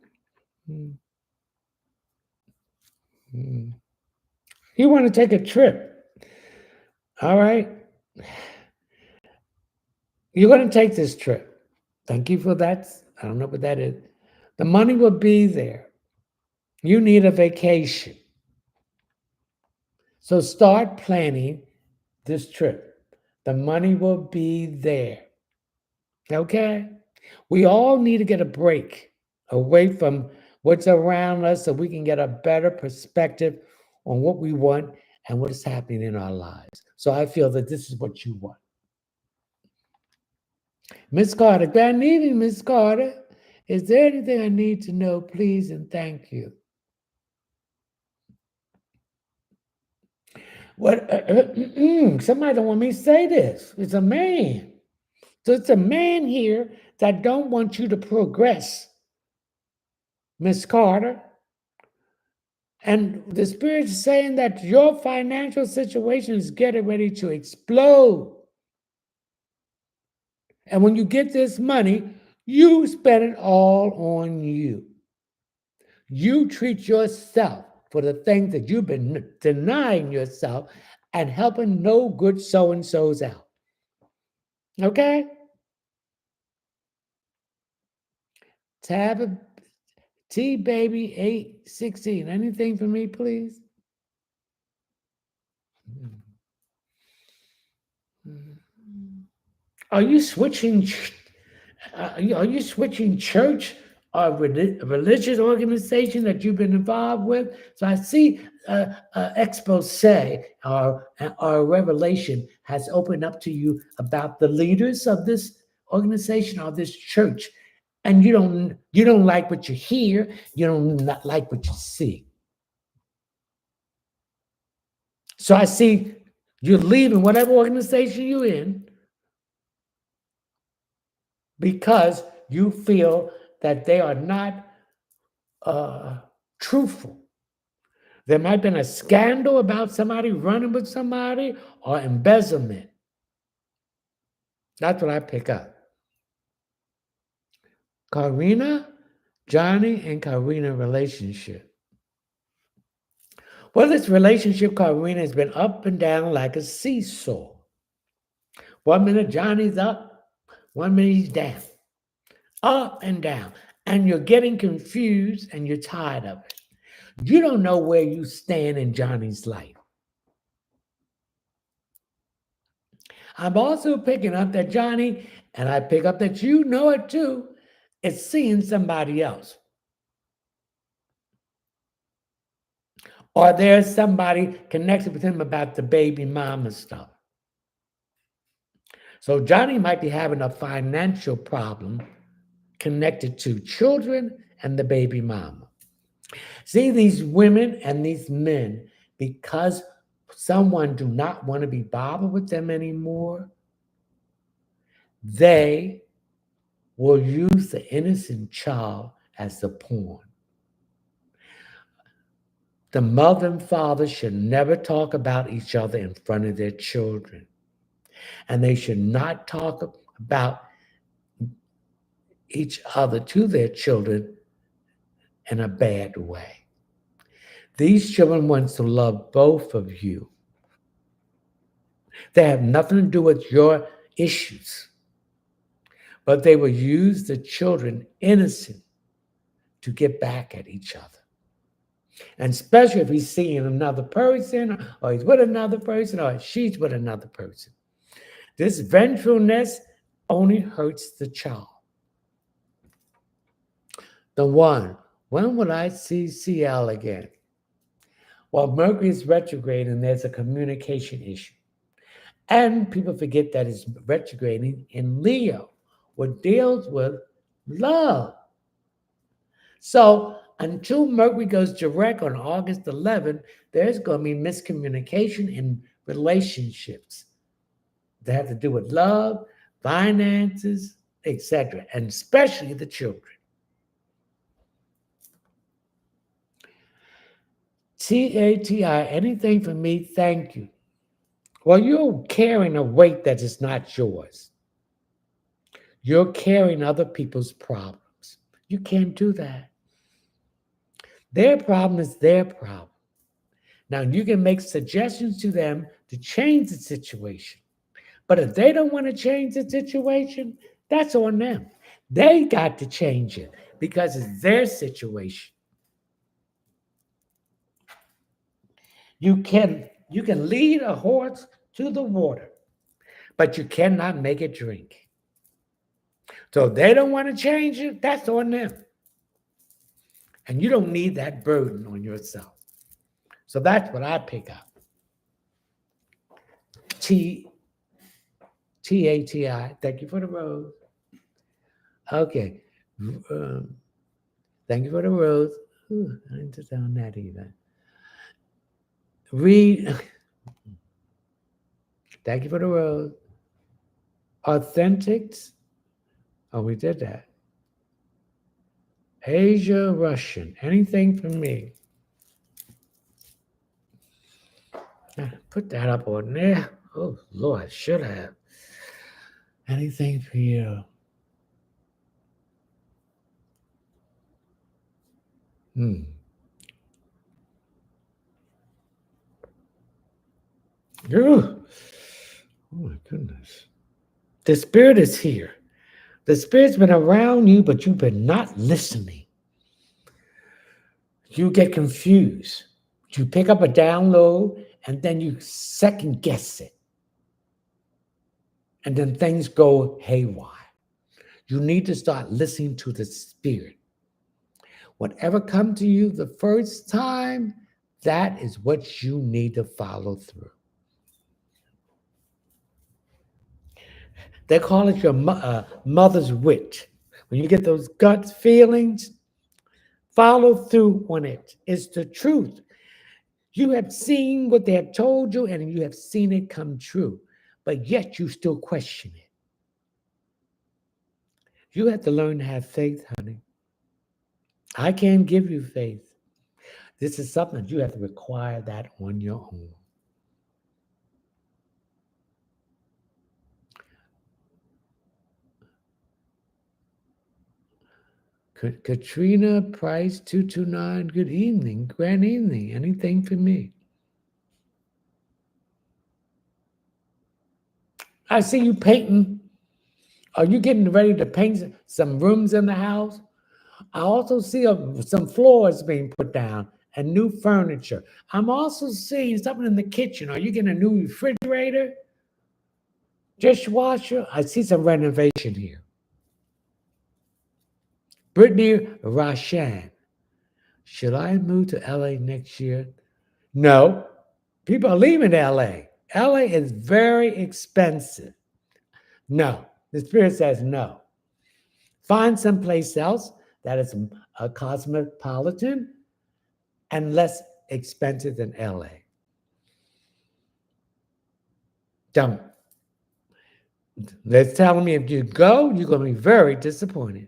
You want to take a trip. All right? You're going to take this trip. Thank you for that. I don't know what that is. The money will be there. You need a vacation. So start planning this trip. The money will be there. Okay? We all need to get a break away from what's around us so we can get a better perspective on what we want and what is happening in our lives. So I feel that this is what you want. Miss Carter, good evening, Miss Carter. Is there anything I need to know, please, and thank you? What? Somebody don't want me to say this. It's a man. So it's a man here that don't want you to progress, Miss Carter. And the Spirit is saying that your financial situation is getting ready to explode. And when you get this money, you spend it all on you. You treat yourself for the things that you've been denying yourself and helping no good so-and-sos out. Okay? Tab T Baby 816. Anything for me, please? Are you switching? Are you switching church or religious organization that you've been involved with? So I see expose or a revelation has opened up to you about the leaders of this organization or this church, and you don't like what you hear. You don't not like what you see. So I see you're leaving whatever organization you're in because you feel that they are not uh, truthful. There might have been a scandal about somebody running with somebody or embezzlement. That's what I pick up. Karina, Johnny, and Karina relationship. Well, this relationship, Karina, has been up and down like a seesaw. 1 minute Johnny's up, 1 minute he's down, up and down. And you're getting confused and you're tired of it. You don't know where you stand in Johnny's life. I'm also picking up that Johnny, and I pick up that you know it too, is seeing somebody else. Or there's somebody connected with him about the baby mama stuff. So Johnny might be having a financial problem connected to children and the baby mama. See, these women and these men, because someone do not want to be bothered with them anymore, they will use the innocent child as the pawn. The mother and father should never talk about each other in front of their children. And they should not talk about each other to their children in a bad way. These children want to love both of you. They have nothing to do with your issues, but they will use the children innocent to get back at each other. And especially if he's seeing another person, or he's with another person, or she's with another person. This vengefulness only hurts the child. The one, when will I see CL again? Well, Mercury is retrograde and there's a communication issue. And people forget that it's retrograding in Leo, what deals with love. So until Mercury goes direct on August 11th, there's going to be miscommunication in relationships that have to do with love, finances, etc., and especially the children. TATI, anything for me? Thank you. Well, you're carrying a weight that is not yours. You're carrying other people's problems. You can't do that. Their problem is their problem. Now, you can make suggestions to them to change the situation. But if they don't want to change the situation, that's on them. They got to change it because it's their situation. You can lead a horse to the water, but you cannot make it drink. So if they don't want to change it, that's on them. And you don't need that burden on yourself. So that's what I pick up. TATI. Thank you for the rose. Okay. Thank you for the rose. Ooh, I didn't sound that either. Read. Thank you for the rose. Authentics. Oh, we did that. Asia Russian. Anything for me? Put that up on there. Oh, Lord, should have. Anything for you? Oh my goodness. The spirit is here. The Spirit's been around you, but you've been not listening. You get confused. You pick up a download and then you second guess it. And then things go haywire. You need to start listening to the Spirit. Whatever comes to you the first time, that is what you need to follow through. They call it your mother's wit. When you get those gut feelings, follow through on it. It's the truth. You have seen what they have told you and you have seen it come true, but yet you still question it. You have to learn to have faith, honey. I can't give you faith. This is something you have to require that on your own. Katrina Price 229, good evening, grand evening. Anything for me? I see you painting. Are you getting ready to paint some rooms in the house? I also see some floors being put down and new furniture. I'm also seeing something in the kitchen. Are you getting a new refrigerator? Dishwasher? I see some renovation here. Brittany Rashan. Should I move to LA next year? No. People are leaving LA. LA is very expensive. No. The Spirit says no. Find someplace else that is a cosmopolitan and less expensive than LA. Don't. They're telling me if you go, you're going to be very disappointed.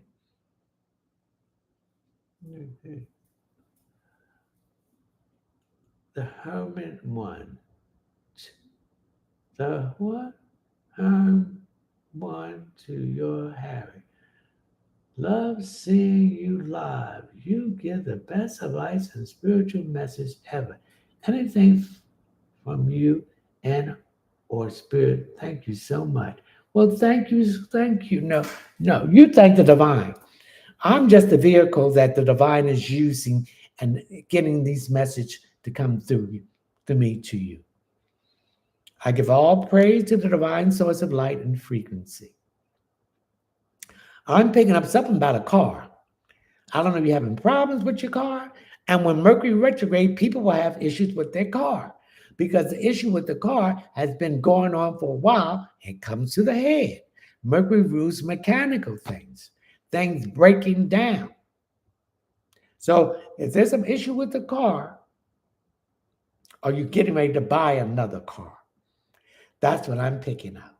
The Hermit one. The what? One to your Harry. Love seeing you live. You give the best advice and spiritual message ever. Anything from you and or spirit, thank you so much. Well, thank you. No, you thank the divine. I'm just the vehicle that the divine is using and getting these messages to come through me to you. I give all praise to the divine source of light and frequency. I'm picking up something about a car. I don't know if you're having problems with your car. And when Mercury retrograde, people will have issues with their car because the issue with the car has been going on for a while. It comes to the head. Mercury rules mechanical things breaking down. So if there's some issue with the car, are you getting ready to buy another car? That's what I'm picking up.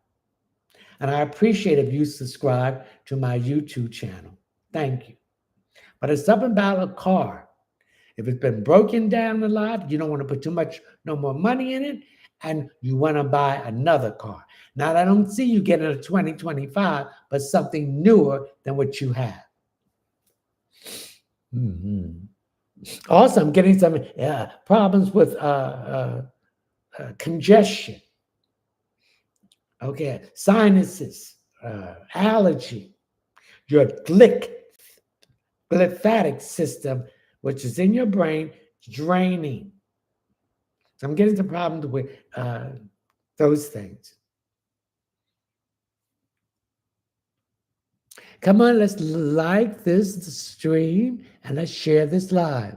And I appreciate if you subscribe to my YouTube channel. Thank you. But it's something about a car. If it's been broken down a lot, you don't want to put no more money in it, and you want to buy another car. Now, I don't see you getting a 2025, but something newer than what you have. Mm-hmm. Also, I'm getting some problems with congestion. Okay, sinuses, allergy, your glymphatic system, which is in your brain, draining. So I'm getting some problems with those things. Come on, let's like this stream and let's share this live.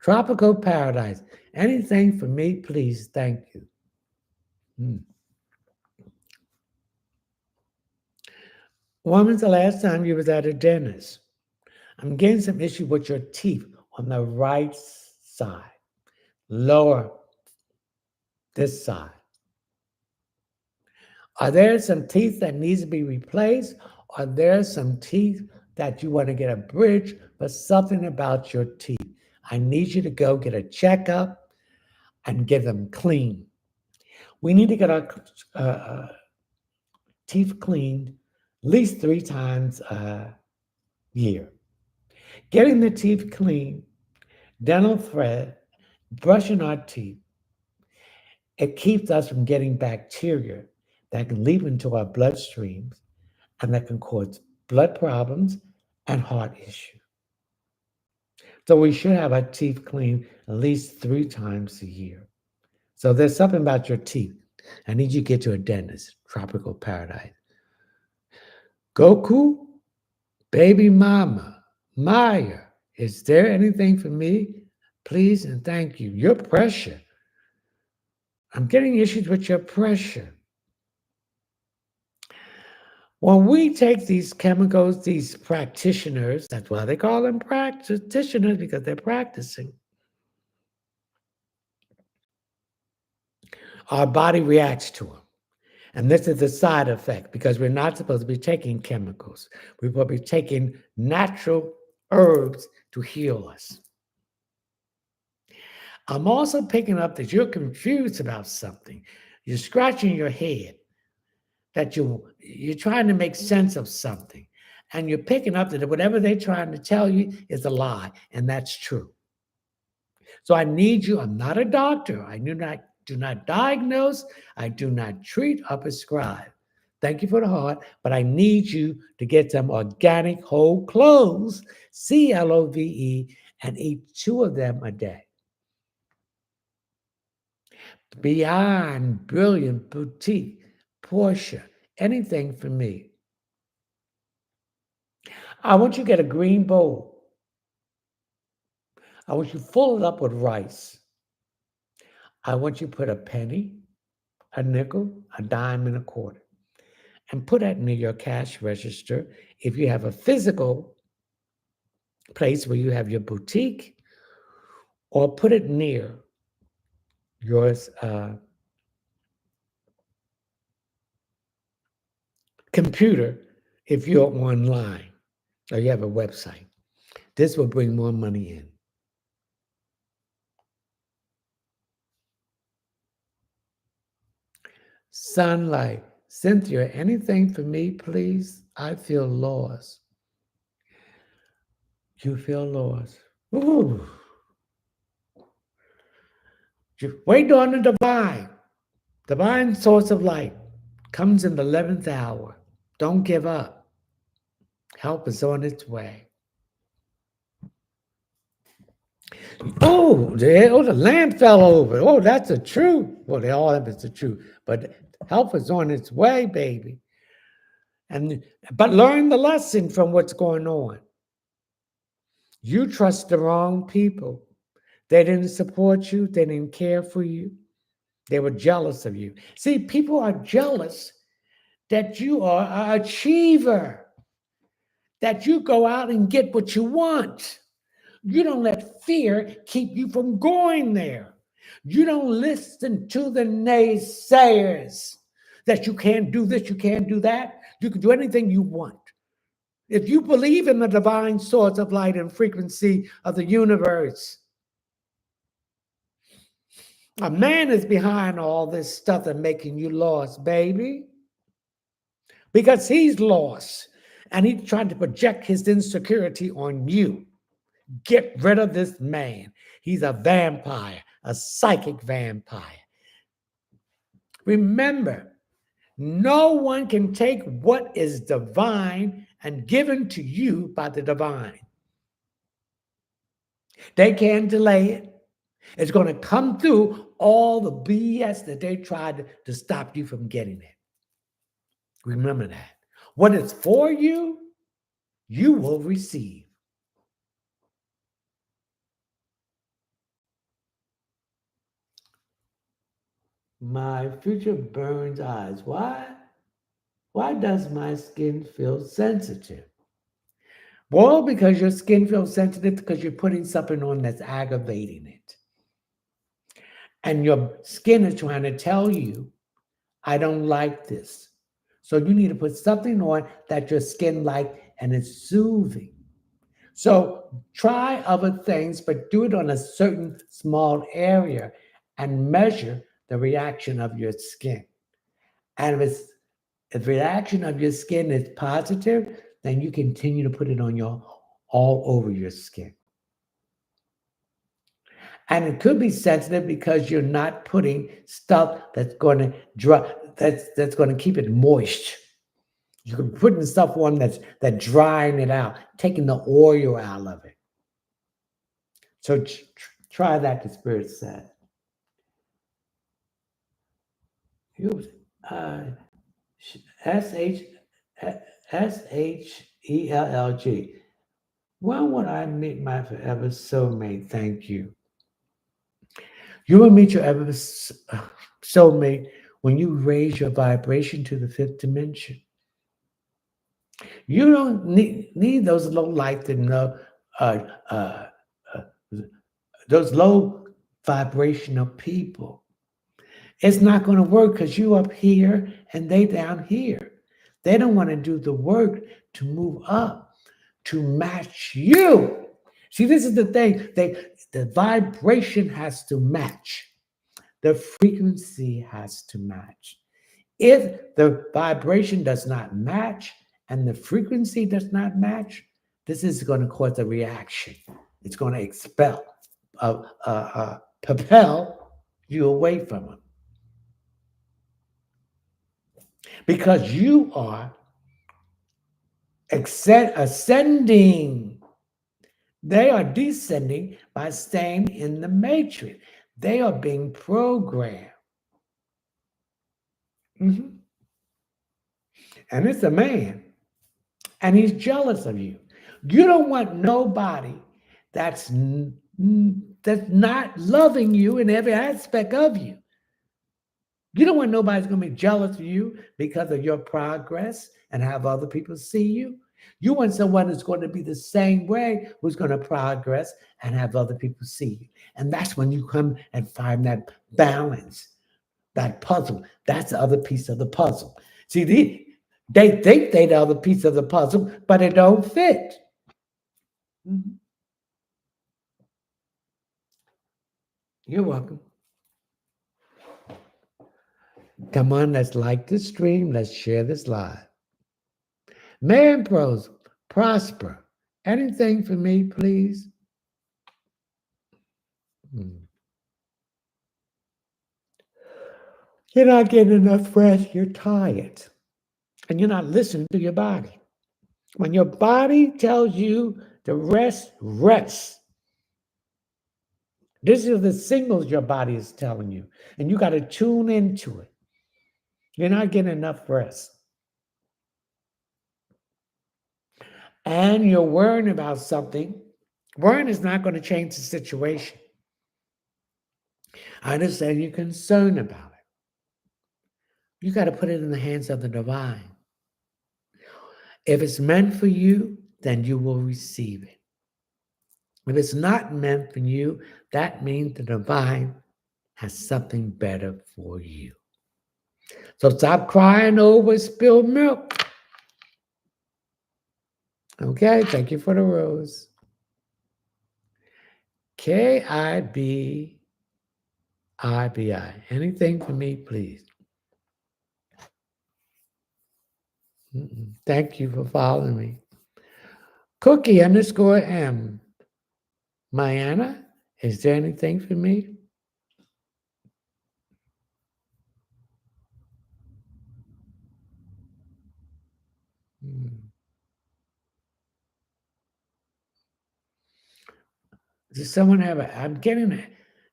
Tropical paradise. Anything for me, please. Thank you. When was the last time you was at a dentist? I'm getting some issue with your teeth on the right side, lower this side. Are there some teeth that needs to be replaced? Are there some teeth that you want to get a bridge, but something about your teeth? I need you to go get a checkup and get them clean. We need to get our teeth cleaned at least 3 times a year. Getting the teeth clean, dental thread, brushing our teeth, it keeps us from getting bacteria that can leak into our bloodstreams and that can cause blood problems, and heart issues. So we should have our teeth cleaned at least 3 times a year. So there's something about your teeth. I need you to get to a dentist, tropical paradise. Goku, baby mama, Maya, is there anything for me? Please and thank you. Your pressure. I'm getting issues with your pressure. When we take these chemicals, these practitioners, that's why they call them practitioners, because they're practicing. Our body reacts to them. And this is the side effect because we're not supposed to be taking chemicals. We're supposed to be taking natural herbs to heal us. I'm also picking up that you're confused about something. You're scratching your head, that you're trying to make sense of something. And you're picking up that whatever they're trying to tell you is a lie, and that's true. So I need you, I'm not a doctor. I do not diagnose, I do not treat or prescribe. Thank you for the heart, but I need you to get some organic whole cloves, CLOVE, and eat 2 of them a day. Beyond Brilliant Boutique, Portia, anything for me. I want you to get a green bowl. I want you to fill it up with rice. I want you to put a penny, a nickel, a dime, and a quarter, and put that near your cash register. If you have a physical place where you have your boutique, or put it near your computer if you're online or you have a website. This will bring more money in. Sunlight. Cynthia, anything for me, please? I feel lost. You feel lost. Ooh. Wait on the divine. Divine source of light comes in the 11th hour. Don't give up. Help is on its way. Oh, the land fell over. Oh, that's the truth. Well, all of it's the truth. But help is on its way, baby. But learn the lesson from what's going on. You trust the wrong people. They didn't support you. They didn't care for you. They were jealous of you. See, people are jealous that you are an achiever, that you go out and get what you want. You don't let fear keep you from going there. You don't listen to the naysayers that you can't do this, you can't do that. You can do anything you want. If you believe in the divine source of light and frequency of the universe, a man is behind all this stuff and making you lost, baby. Because he's lost and he's trying to project his insecurity on you. Get rid of this man. He's a vampire, a psychic vampire. Remember, no one can take what is divine and given to you by the divine. They can't delay it. It's going to come through all the BS that they tried to stop you from getting it. Remember that. What is for you, you will receive. My future burns eyes. Why? Why does my skin feel sensitive? Well, because your skin feels sensitive because you're putting something on that's aggravating it. And your skin is trying to tell you, I don't like this. So you need to put something on that your skin likes and it's soothing. So try other things, but do it on a certain small area and measure the reaction of your skin. And if the reaction of your skin is positive, then you continue to put it on all over your skin. And it could be sensitive because you're not putting stuff that's going to dry, that's going to keep it moist. You can put in stuff on that drying it out, taking the oil out of it. So try that. The Spirit said. Use S H SHELLG. When would I meet my forever soulmate? Thank you. You will meet your ever soulmate when you raise your vibration to the fifth dimension. You don't need those low life and uh, uh, uh, those low vibrational people. It's not going to work because you up here and they down here. They don't want to do the work to move up to match you. See, this is the thing. The vibration has to match. The frequency has to match. If the vibration does not match and the frequency does not match, this is going to cause a reaction. It's going to propel you away from them. Because you are ascending. They are descending by staying in the matrix. They are being programmed. Mm-hmm. And it's a man, and he's jealous of you. You don't want nobody that's not loving you in every aspect of you. You don't want nobody's going to be jealous of you because of your progress and have other people see you. You want someone who's going to be the same way, who's going to progress and have other people see you. And that's when you come and find that balance, that puzzle. That's the other piece of the puzzle. See, they think they're the other piece of the puzzle, but it don't fit. Mm-hmm. You're welcome. Come on, let's like the stream. Let's share this live. Man Pros, prosper. Anything for me, please? You're not getting enough rest. You're tired. And you're not listening to your body. When your body tells you to rest, rest. These are the signals your body is telling you. And you got to tune into it. You're not getting enough rest. And you're worrying about something. Worrying is not going to change the situation. I understand you're concerned about it. You got to put it in the hands of the divine. If it's meant for you, then you will receive it. If it's not meant for you, that means the divine has something better for you. So stop crying over spilled milk. Okay, thank you for the rose. KIBIBI. Anything for me, please? Thank you for following me. Cookie_M. Mayana, is there anything for me? Did someone have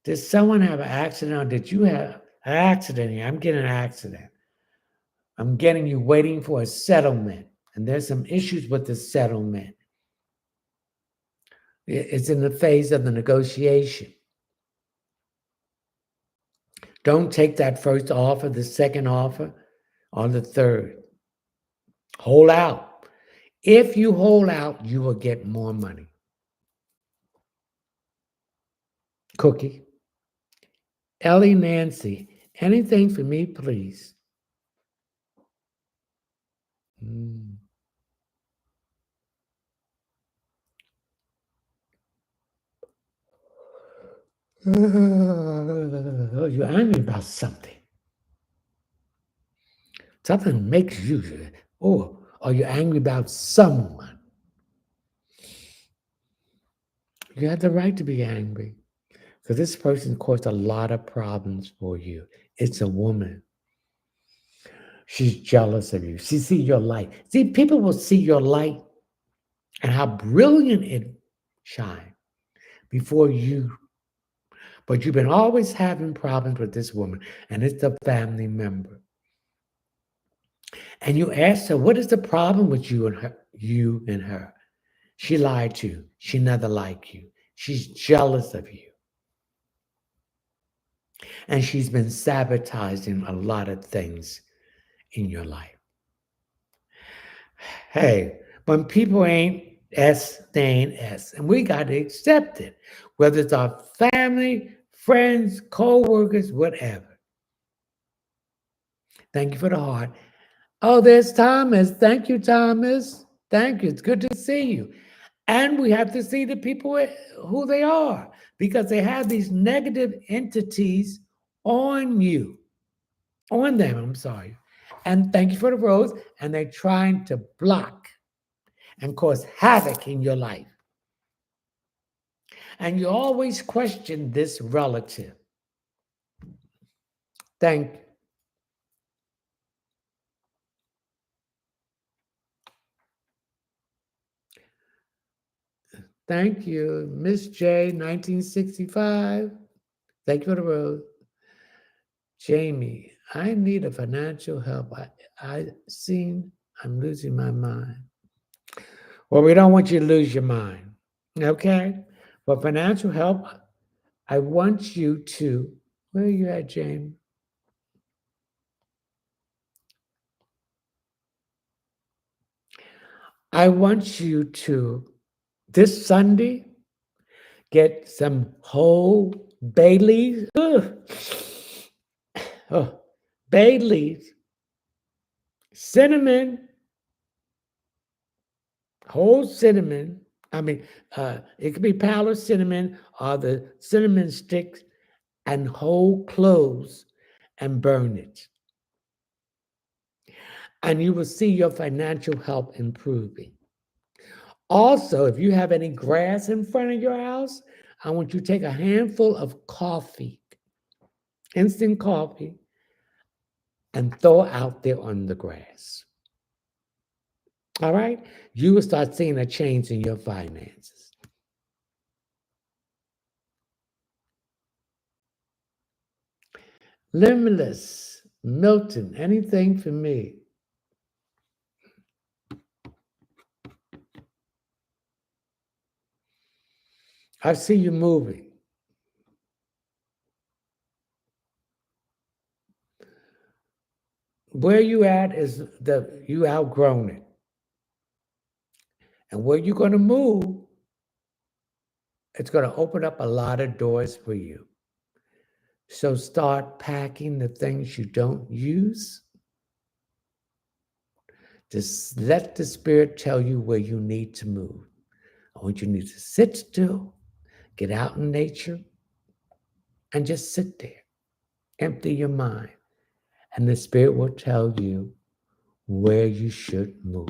did someone have an accident or did you have an accident here? I'm getting an accident. I'm getting you waiting for a settlement. And there's some issues with the settlement. It's in the phase of the negotiation. Don't take that first offer, the second offer, or the third. Hold out. If you hold out, you will get more money. Cookie. Ellie Nancy, anything for me, please? You're angry about something. Something makes you, or are you angry about someone? You have the right to be angry because this person caused a lot of problems for you. It's a woman. She's jealous of you. She see your light. See, people will see your light and how brilliant it shines before you. But you've been always having problems with this woman, and it's a family member. And you ask her, what is the problem with you and her? You and her. She lied to you. She never liked you. She's jealous of you. And she's been sabotaging a lot of things in your life. Hey, when people ain't S, they ain't S. And we got to accept it, whether it's our family, friends, co-workers, whatever. Thank you for the heart. Oh, there's Thomas. Thank you, Thomas. Thank you. It's good to see you. And we have to see the people who they are, because they have these negative entities on you, on them, I'm sorry. And thank you for the rose. And they're trying to block and cause havoc in your life. And you always question this relative. Thank you, Miss J, 1965. Thank you for the rose. Jamie, I need a financial help. I'm losing my mind. Well, we don't want you to lose your mind, okay? For financial help, I want you to, where are you at, Jamie? I want you to, this Sunday, get some whole bay leaves. Oh, bay leaves, cinnamon, whole cinnamon. It could be powdered cinnamon or the cinnamon sticks, and whole cloves and burn it. And you will see your financial health improving. Also, if you have any grass in front of your house, I want you to take a handful of coffee, instant coffee, and throw it out there on the grass. All right? You will start seeing a change in your finances. Limitless, Milton, anything for me? I see you moving. Where you at is you outgrown it. And where you're going to move, it's going to open up a lot of doors for you. So start packing the things you don't use. Just let the Spirit tell you where you need to move. I want you to sit still, get out in nature, and just sit there. Empty your mind. And the Spirit will tell you where you should move.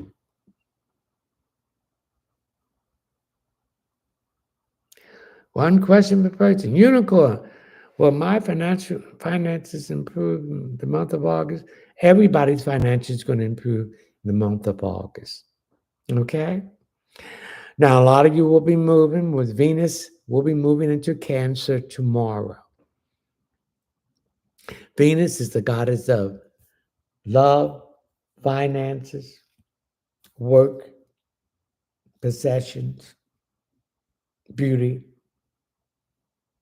One question per person. Unicorn. Well, my finances improve in the month of August. Everybody's finances is going to improve in the month of August. Okay? Now, a lot of you will be moving with Venus. Will be moving into Cancer tomorrow. Venus is the goddess of love, finances, work, possessions, beauty,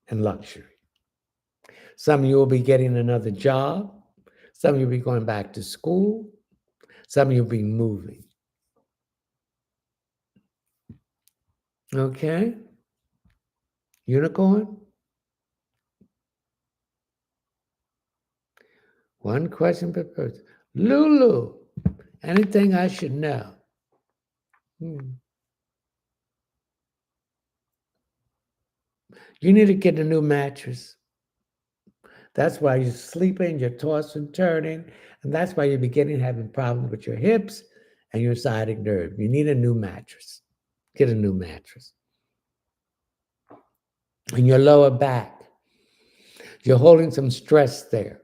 and luxury. Some of you will be getting another job. Some of you will be going back to school. Some of you will be moving. Okay? Unicorn? One question per person. Lulu, anything I should know? You need to get a new mattress. That's why you're sleeping, you're tossing, turning, and that's why you're beginning having problems with your hips and your sciatic nerve. You need a new mattress. Get a new mattress. In your lower back, you're holding some stress there.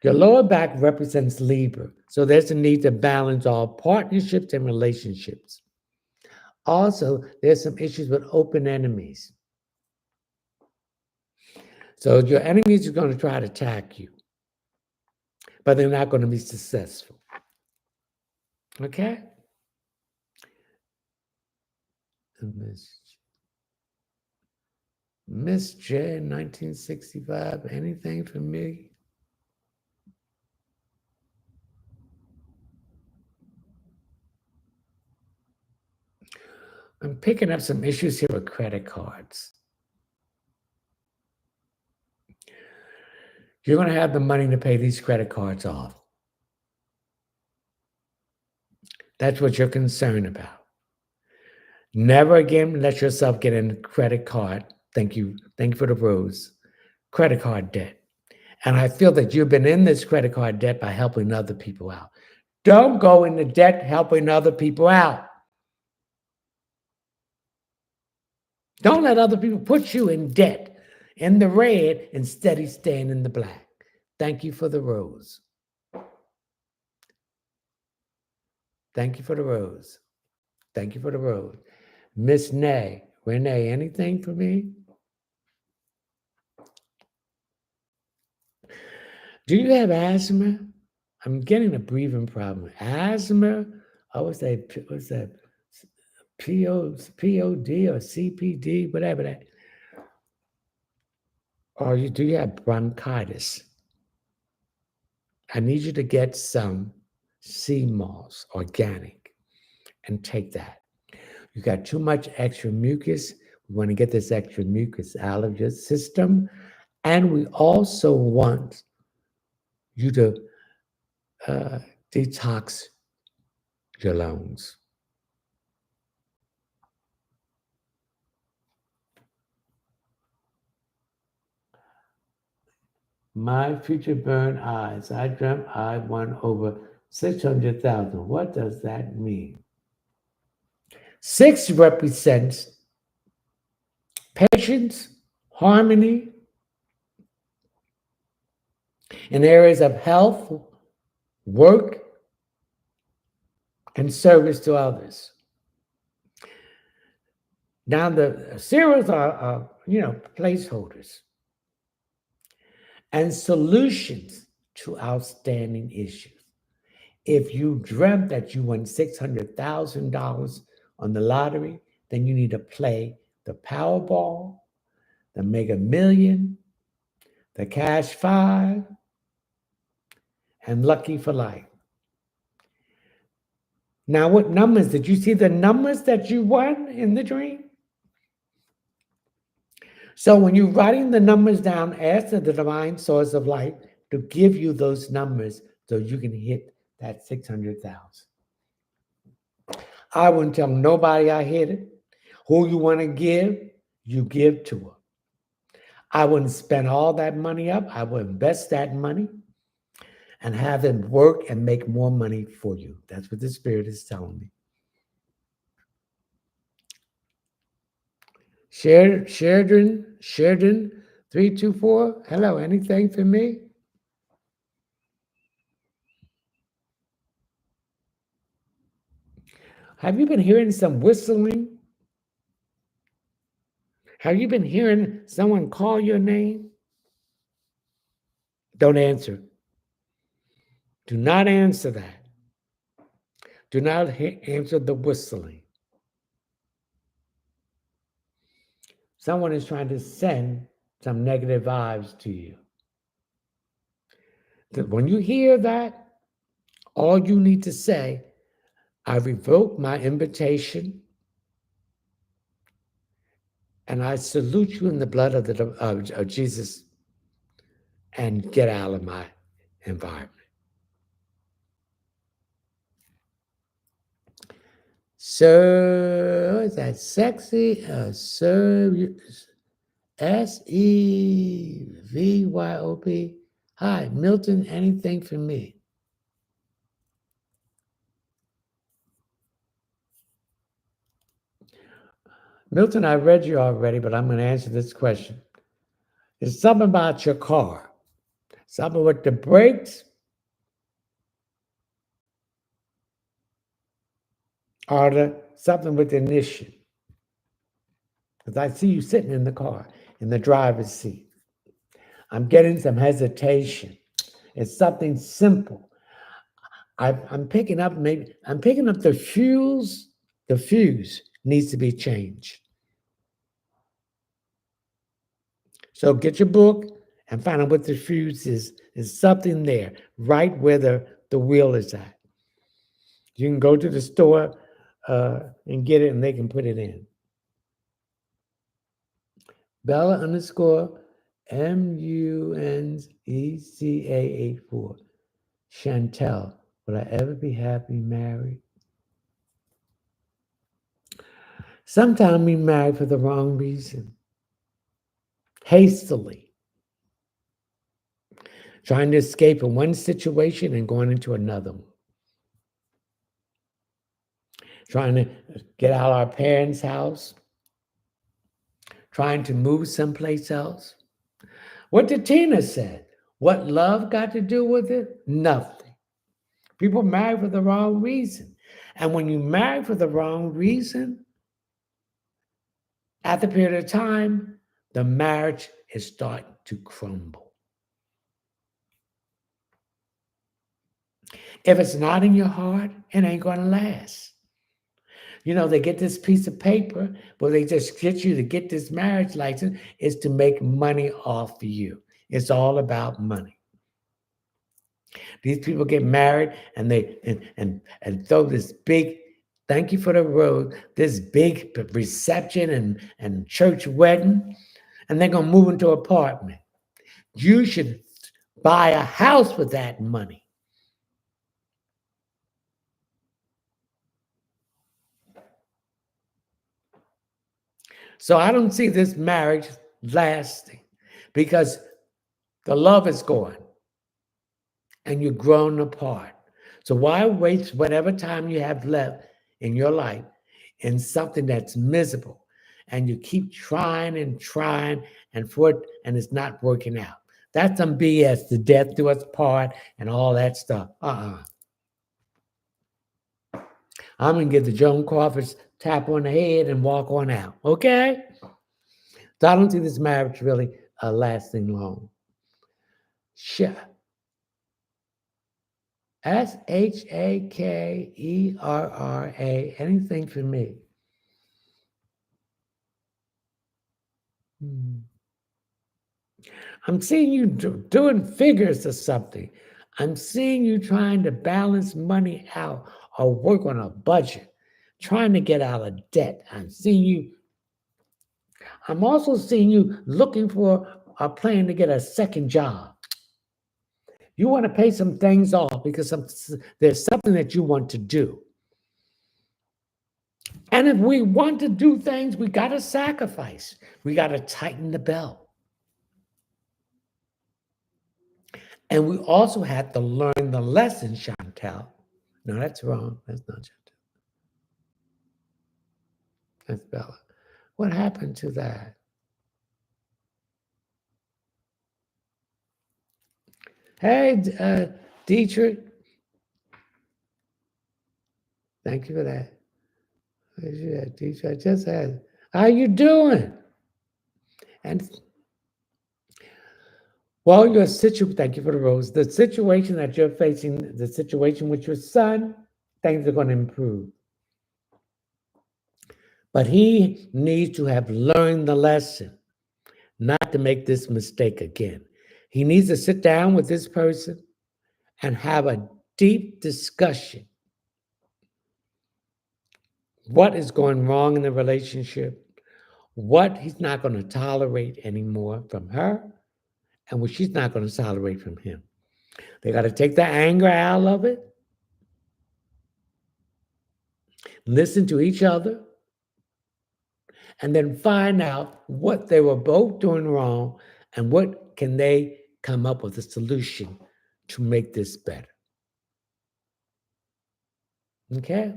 Your lower back represents Libra. So there's a need to balance all partnerships and relationships. Also, there's some issues with open enemies. So your enemies are going to try to attack you, but they're not going to be successful. Okay? Miss J, 1965, anything for me? I'm picking up some issues here with credit cards. You're going to have the money to pay these credit cards off. That's what you're concerned about. Never again let yourself get in credit card. Thank you. Thank you for the rose. Credit card debt. And I feel that you've been in this credit card debt by helping other people out. Don't go into debt helping other people out. Don't let other people put you in debt, in the red, instead of staying in the black. Thank you for the rose. Thank you for the rose. Thank you for the rose. Miss Renee, anything for me? Do you have asthma? I'm getting a breathing problem. Asthma? I would say, what's that? POD or CPD, whatever that. Or do you have bronchitis? I need you to get some sea moss, organic, and take that. You got too much extra mucus. We want to get this extra mucus out of your system. And we also want you to detox your lungs. My future burn eyes. I dreamt I won over 600,000. What does that mean? 6 represents patience, harmony, in areas of health, work, and service to others. Now, the zeros are placeholders and solutions to outstanding issues. If you dreamt that you won $600,000 on the lottery, then you need to play the Powerball, the Mega Million, the Cash 5, and Lucky for Life. Now, what numbers? Did you see the numbers that you won in the dream? So when you're writing the numbers down, ask the divine source of light to give you those numbers so you can hit that 600,000. I wouldn't tell nobody I hit it. Who you want to give, you give to her. I wouldn't spend all that money up. I would invest that money and have them work and make more money for you. That's what the Spirit is telling me. Sheridan, 324. Hello, anything for me? Have you been hearing some whistling? Have you been hearing someone call your name? Don't answer. Do not answer that. Do not answer the whistling. Someone is trying to send some negative vibes to you. When you hear that, all you need to say, I revoke my invitation and I salute you in the blood of Jesus and get out of my environment. So, is that sexy? SEVYOP. Hi, Milton, anything for me? Milton, I read you already, but I'm going to answer this question. It's something about your car. Something with the brakes or something with the ignition. Because I see you sitting in the car, in the driver's seat. I'm getting some hesitation. It's something simple. I'm picking up the fuse. The fuse needs to be changed. So get your book and find out what the fuse is. There's something there, right where the wheel is at. You can go to the store and get it, and they can put it in. Bella underscore MUNECA 84. Chantel, will I ever be happy married? Sometimes we marry for the wrong reason. Hastily. Trying to escape from one situation and going into another one. Trying to get out of our parents' house. Trying to move someplace else. What did Tina said? What love got to do with it? Nothing. People marry for the wrong reason. And when you marry for the wrong reason, at the period of time, the marriage is starting to crumble. If it's not in your heart, it ain't going to last. They get this piece of paper where they just get you to get this marriage license is to make money off of you. It's all about money. These people get married and they and throw this big thank you for the road, this big reception and church wedding, and they're gonna move into an apartment. You should buy a house with that money. So I don't see this marriage lasting because the love is gone and you're grown apart. So why waste whatever time you have left in your life in something that's miserable and you keep trying and it's not working out? That's some BS, the death do us part and all that stuff. I'm gonna give the Joan Crawford's tap on the head and walk on out. Okay? So I don't see this marriage really lasting long. Sure. SHAKERRA, anything for me. I'm seeing you doing figures or something. I'm seeing you trying to balance money out or work on a budget, trying to get out of debt. I'm also seeing you looking for a plan to get a second job. You want to pay some things off because there's something that you want to do. And if we want to do things, we got to sacrifice. We got to tighten the belt. And we also had to learn the lesson, Chantel. No, that's wrong. That's not Chantel. That's Bella. What happened to that? Hey, Dietrich. Thank you for that. Dietrich, I just had. How you doing? And well, thank you for the rose. The situation that you're facing, the situation with your son, things are going to improve. But he needs to have learned the lesson, not to make this mistake again. He needs to sit down with this person and have a deep discussion. What is going wrong in the relationship? What he's not going to tolerate anymore from her, and what she's not going to tolerate from him. They got to take the anger out of it, listen to each other, and then find out what they were both doing wrong and what can they come up with a solution to make this better. Okay?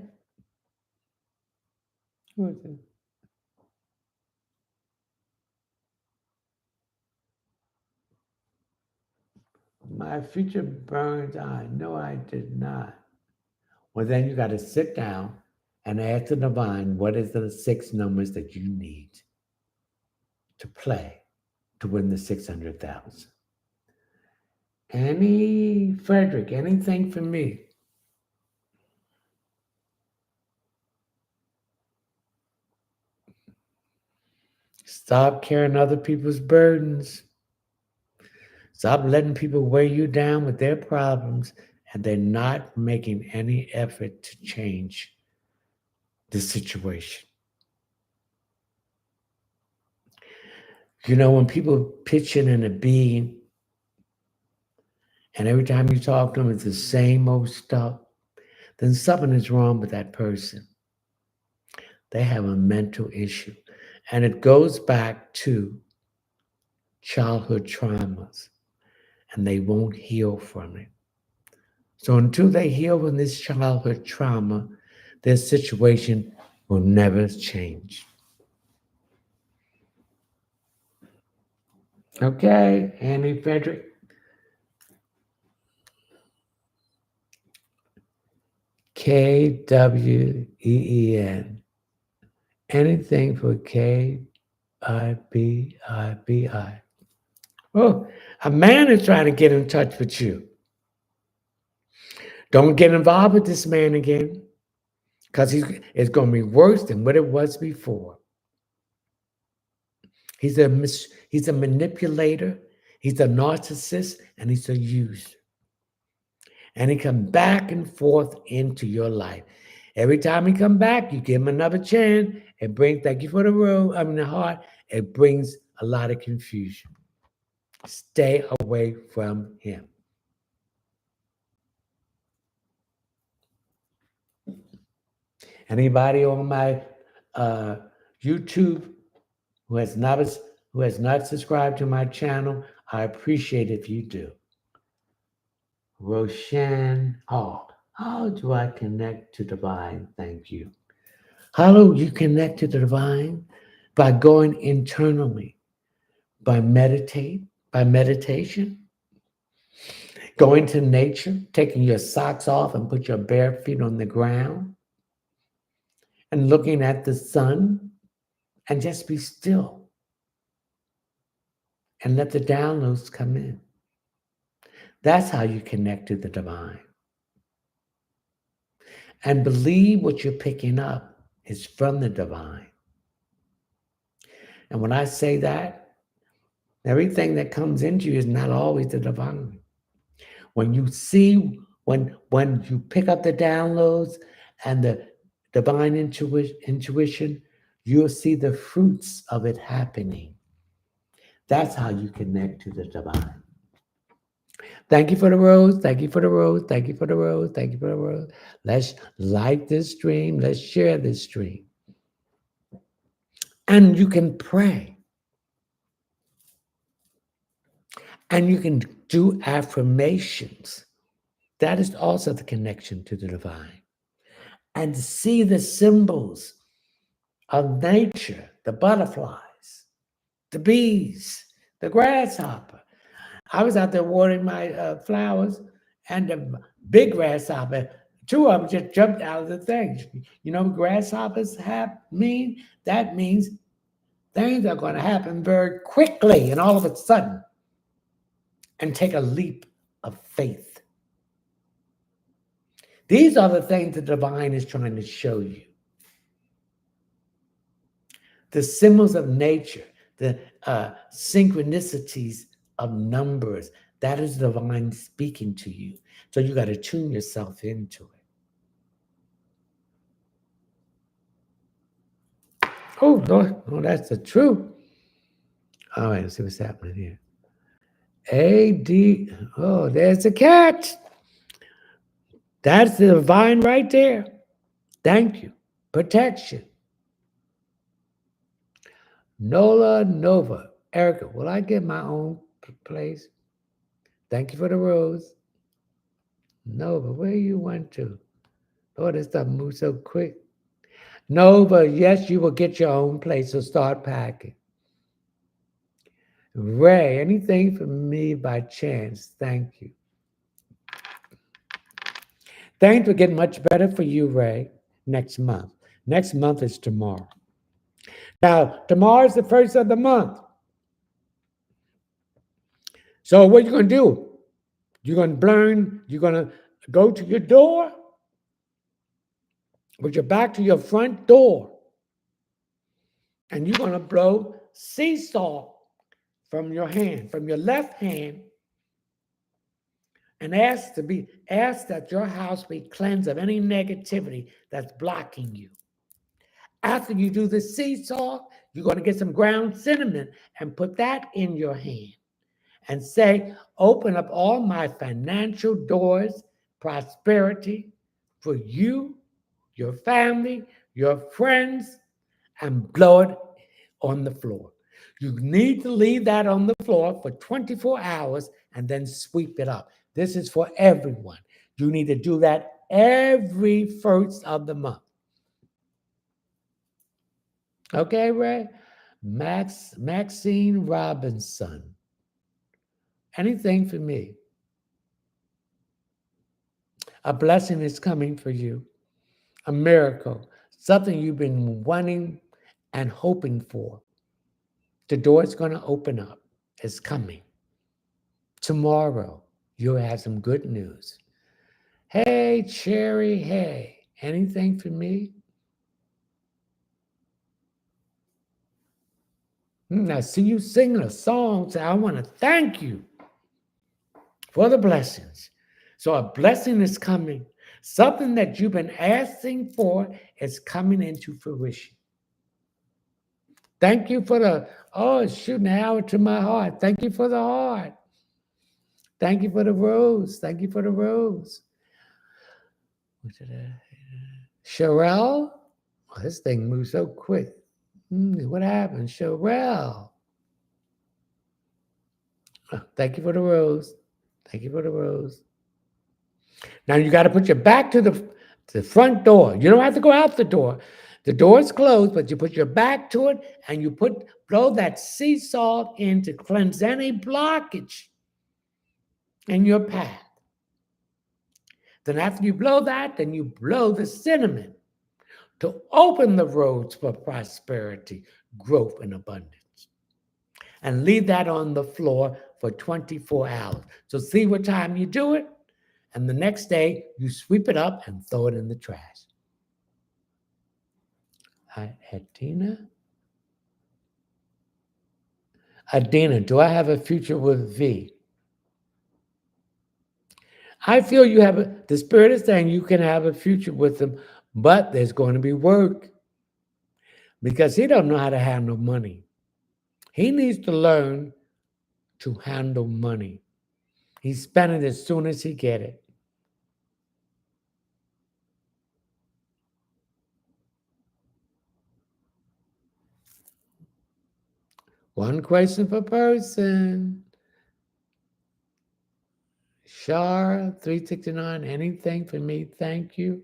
my future burns eye. No, I did not. Well, then you got to sit down and ask the divine what is the 6 numbers that you need to play to win the 600,000. Any Frederick, anything for me? Stop carrying other people's burdens. Stop letting people weigh you down with their problems, and they're not making any effort to change the situation. You know, when people pitch in a being, and every time you talk to them, it's the same old stuff, then something is wrong with that person. They have a mental issue. And it goes back to childhood traumas, and they won't heal from it. So until they heal from this childhood trauma, their situation will never change. Okay, Annie Frederick. KWEEN. Anything for KIBIBI. Oh, a man is trying to get in touch with you. Don't get involved with this man again, because it's going to be worse than what it was before. He's a manipulator, he's a narcissist, and he's a user. And he comes back and forth into your life. Every time he come back, you give him another chance. It brings, thank you for the heart. It brings a lot of confusion. Stay away from him. Anybody on my YouTube who has not subscribed to my channel, I appreciate if you do. Roshan, how do I connect to divine? Thank you. How do you connect to the divine? By going internally, by meditation, going to nature, taking your socks off and put your bare feet on the ground, and looking at the sun, and just be still and let the downloads come in. That's how you connect to the divine. And believe what you're picking up is from the divine. And when I say that, everything that comes into you is not always the divine. When you see, when you pick up the downloads and the divine intuition, you'll see the fruits of it happening. That's how you connect to the divine. Thank you for the rose. Thank you for the rose. Thank you for the rose. Thank you for the rose. Let's like this stream. Let's share this stream. And you can pray. And you can do affirmations. That is also the connection to the divine. And see the symbols of nature, the butterflies, the bees, the grasshopper. I was out there watering my flowers, and the big grasshopper, 2 of them just jumped out of the thing. You know what grasshoppers mean? That means things are going to happen very quickly and all of a sudden, and take a leap of faith. These are the things the divine is trying to show you. The symbols of nature, the synchronicities of numbers, that is the divine speaking to you. So you got to tune yourself into it. Oh, Lord, oh, that's the truth. All right, let's see what's happening here. A-D, oh, there's a cat. That's the divine right there. Thank you. Protection. Nola Nova. Erica, will I get my own place? Thank you for the rose. Nova, where you went to? Oh, this stuff moves so quick. Nova, yes, you will get your own place, so start packing. Ray, anything for me by chance? Thank you. Things will get much better for you, Ray, next month. Next month is tomorrow. Now, tomorrow is the first of the month. So what you going to do? You're going to go to your door with your back to your front door. And you're going to blow sea salt from your hand, from your left hand, and ask that your house be cleansed of any negativity that's blocking you. After you do the sea salt, you're going to get some ground cinnamon and put that in your hand and say, open up all my financial doors, prosperity for you, your family, your friends, and blow it on the floor. You need to leave that on the floor for 24 hours and then sweep it up. This is for everyone. You need to do that every first of the month. Okay, Ray? Maxine Robinson. Anything for me? A blessing is coming for you. A miracle. Something you've been wanting and hoping for. The door is going to open up. It's coming. Tomorrow, you'll have some good news. Hey, Cherry, hey. Anything for me? I see you singing a song, so I want to thank you for the blessings. So a blessing is coming. Something that you've been asking for is coming into fruition. Thank you for it's shooting an arrow to my heart. Thank you for the heart. Thank you for the rose. Thank you for the rose. Sherelle? Oh, this thing moves so quick. What happened? Sherelle. Oh, thank you for the rose. Thank you for the rose. Now you got to put your back to the front door. You don't have to go out the door. The door is closed, but you put your back to it and you blow that sea salt in to cleanse any blockage in your path. Then after you blow that, then you blow the cinnamon to open the roads for prosperity, growth, and abundance. And leave that on the floor for 24 hours. So see what time you do it, and the next day you sweep it up and throw it in the trash. Adina, do I have a future with V? I feel the Spirit is saying you can have a future with him, but there's going to be work because he don't know how to handle money. He needs to learn to handle money. He's spending it as soon as he get it. One question per person. Shar 369, anything for me? Thank you.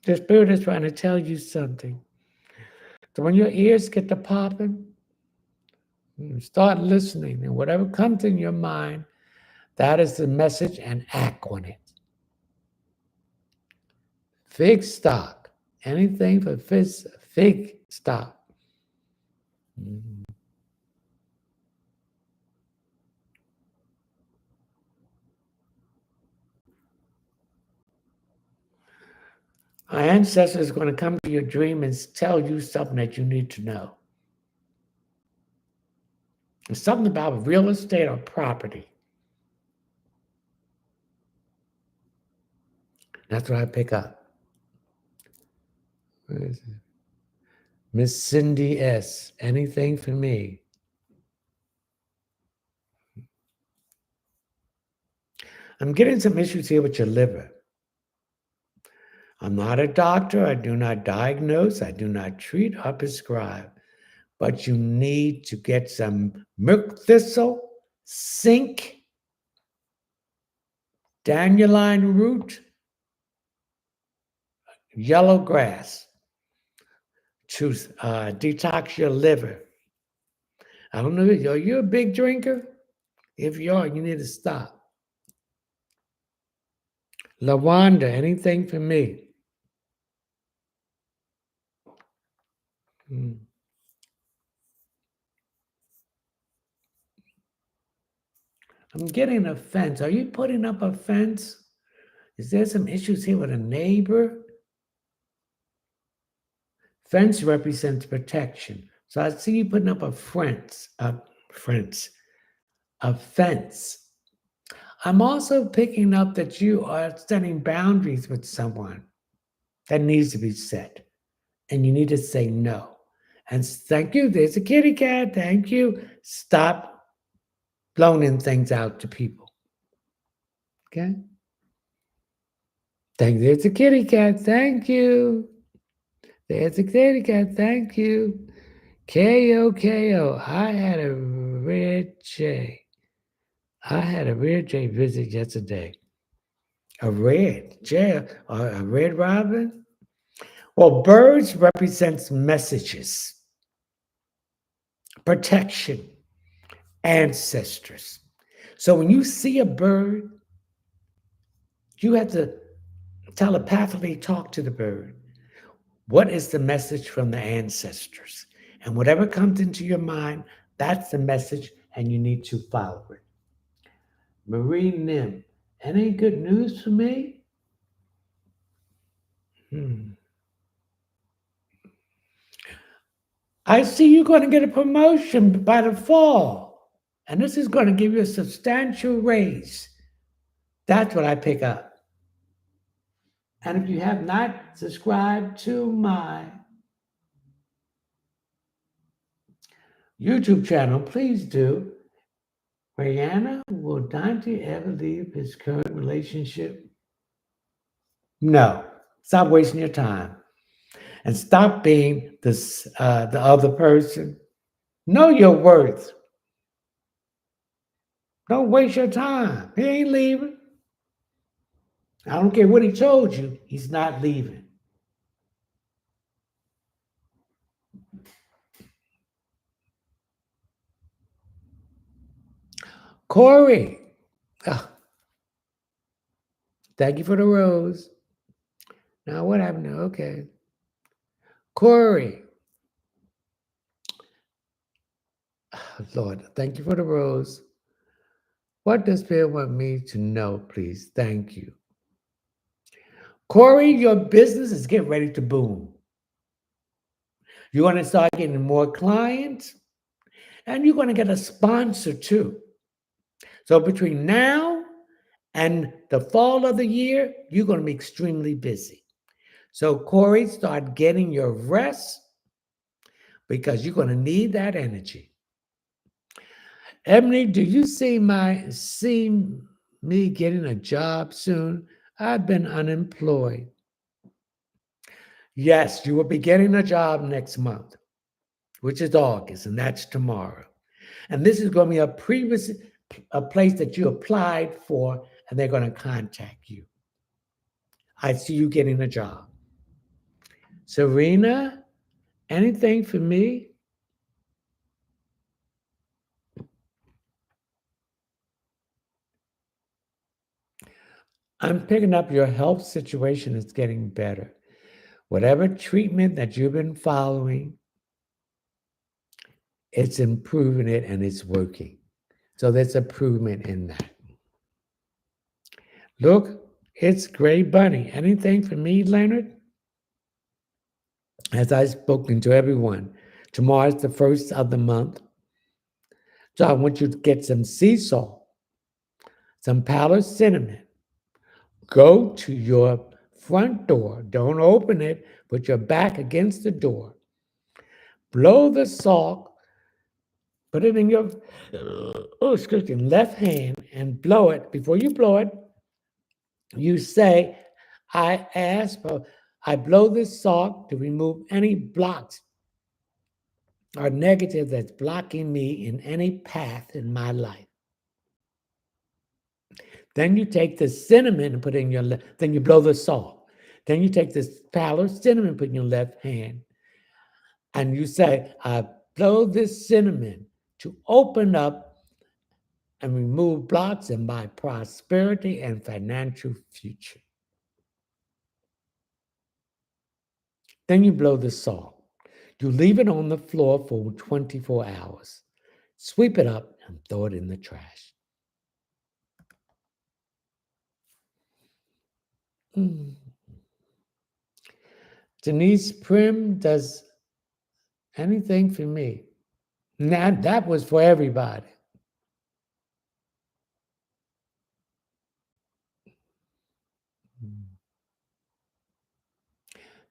The Spirit is trying to tell you something. So when your ears get to popping, start listening, and whatever comes in your mind, that is the message, and act on it. Fig stock. Anything for fig stock. Our ancestor is going to come to your dream and tell you something that you need to know. It's something about real estate or property. That's what I pick up. Miss Cindy S. Anything for me? I'm getting some issues here with your liver. I'm not a doctor. I do not diagnose. I do not treat or prescribe. But you need to get some milk thistle, zinc, dandelion root, yellow grass. to detox your liver. I don't know, are you a big drinker? If you are, you need to stop. Lawanda, anything for me? Hmm. I'm getting a fence. Are you putting up a fence? Is there some issues here with a neighbor? Fence represents protection. So I see you putting up a fence. I'm also picking up that you are setting boundaries with someone that needs to be set, and you need to say no. And thank you. There's a kitty cat. Thank you. Stop loaning things out to people. Okay. There's a kitty cat. Thank you. There's a kitty cat. Thank you. KO. I had a red J. I had a red J visit yesterday. A red J, a red robin? Well, birds represents messages, protection, ancestors. So when you see a bird, you have to telepathically talk to the bird. What is the message from the ancestors? And whatever comes into your mind, that's the message, and you need to follow it. Marine Nim, any good news for me? I see you're going to get a promotion by the fall, and this is going to give you a substantial raise. That's what I pick up. And if you have not subscribed to my YouTube channel, please do. Rihanna, will Dante ever leave his current relationship? No. Stop wasting your time. And stop being the other person. Know your worth. Don't waste your time. He ain't leaving. I don't care what he told you, he's not leaving. Corey, thank you for the rose. Now, what happened? Okay. Corey, Lord, thank you for the rose. What does Spirit want me to know, please? Thank you. Corey, your business is getting ready to boom. You're going to start getting more clients, and you're going to get a sponsor too. So between now and the fall of the year, you're going to be extremely busy. So, Corey, start getting your rest because you're going to need that energy. Ebony, do you see me getting a job soon? I've been unemployed. Yes, you will be getting a job next month, which is August, and that's tomorrow. And this is going to be a place that you applied for, and they're going to contact you. I see you getting a job. Serena, anything for me? I'm picking up your health situation is getting better. Whatever treatment that you've been following, it's improving it and it's working. So there's improvement in that. Look, it's Gray Bunny. Anything for me, Leonard? As I've spoken to everyone, tomorrow's the first of the month. So I want you to get some sea salt, some powdered cinnamon. Go to your front door. Don't open it. Put your back against the door. Blow the salt. Put it in your left hand and blow it. Before you blow it, you say, I blow this salt to remove any blocks or negative that's blocking me in any path in my life. Then you take the cinnamon and put it in your then you blow the salt. Then you take this powder cinnamon, put in your left hand. and you say, I blow this cinnamon to open up and remove blocks in my prosperity and financial future. Then you blow the salt. You leave it on the floor for 24 hours. Sweep it up and throw it in the trash. Mm. Denise Prim does anything for me. Now, that was for everybody.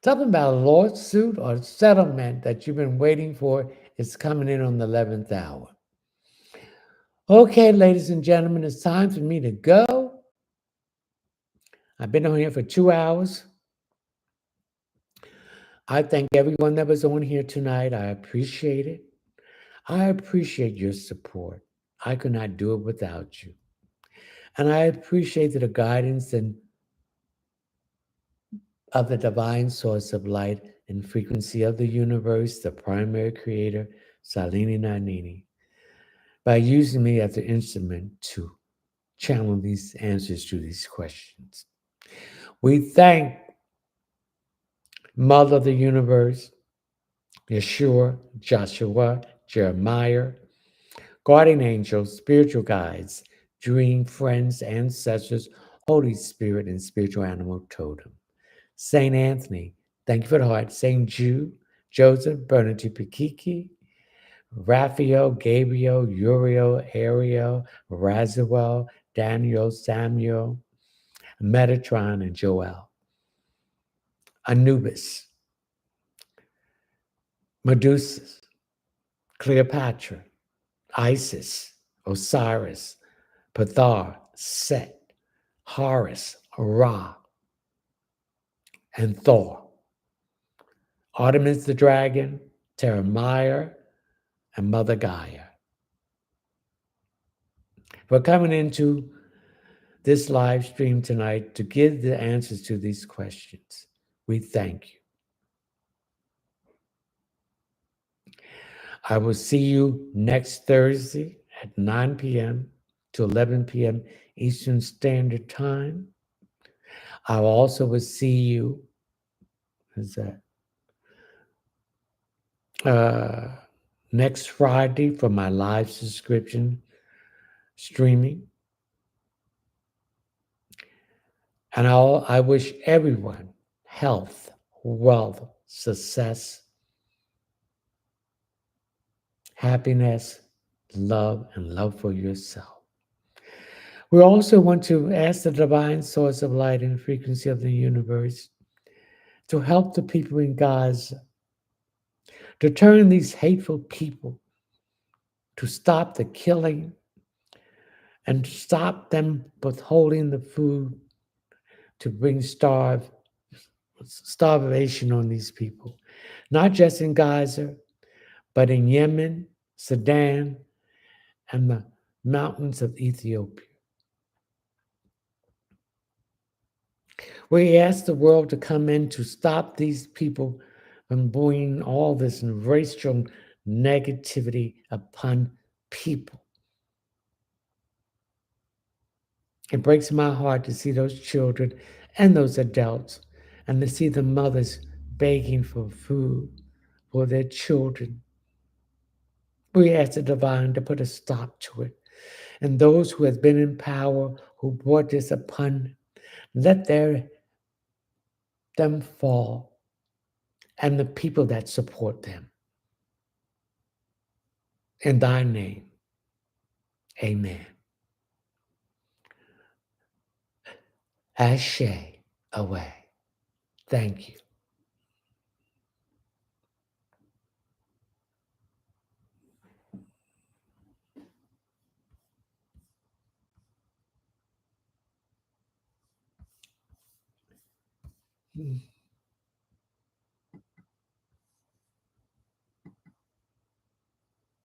Something about a lawsuit or settlement that you've been waiting for is coming in on the 11th hour. Okay, ladies and gentlemen, it's time for me to go. I've been on here for 2 hours. I thank everyone that was on here tonight. I appreciate it. I appreciate your support. I could not do it without you. And I appreciate the guidance and of the divine source of light and frequency of the universe, the primary creator, Salini Nanini, by using me as an instrument to channel these answers to these questions. We thank Mother of the Universe, Yeshua, Joshua, Jeremiah, guardian angels, spiritual guides, dream friends, ancestors, Holy Spirit, and spiritual animal totem. Saint Anthony, thank you for the heart. Saint Jude, Joseph, Bernadette Pikiki, Raphael, Gabriel, Uriel, Ariel, Raziel, Daniel, Samuel, Metatron, and Joel. Anubis, Medusa, Cleopatra, Isis, Osiris, Pthar, Set, Horus, Ra, and Thor. Artemis the dragon, Terramaya, and Mother Gaia. We're coming into this live stream tonight to give the answers to these questions. We thank you. I will see you next Thursday at 9 p.m. to 11 p.m. Eastern Standard Time. I also will see you, is that, next Friday for my live subscription streaming. And I wish everyone health, wealth, success, happiness, love, and love for yourself. We also want to ask the divine source of light and frequency of the universe to help the people in Gaza, to turn these hateful people, to stop the killing and stop them withholding the food to bring starvation on these people, not just in Gaza, but in Yemen, Sudan, and the mountains of Ethiopia. We ask the world to come in to stop these people from bringing all this racial negativity upon people. It breaks my heart to see those children and those adults and to see the mothers begging for food for their children. We ask the divine to put a stop to it. And those who have been in power, who brought this upon, let them fall, and the people that support them. In thy name, amen. Ashe, away. Thank you. Mm.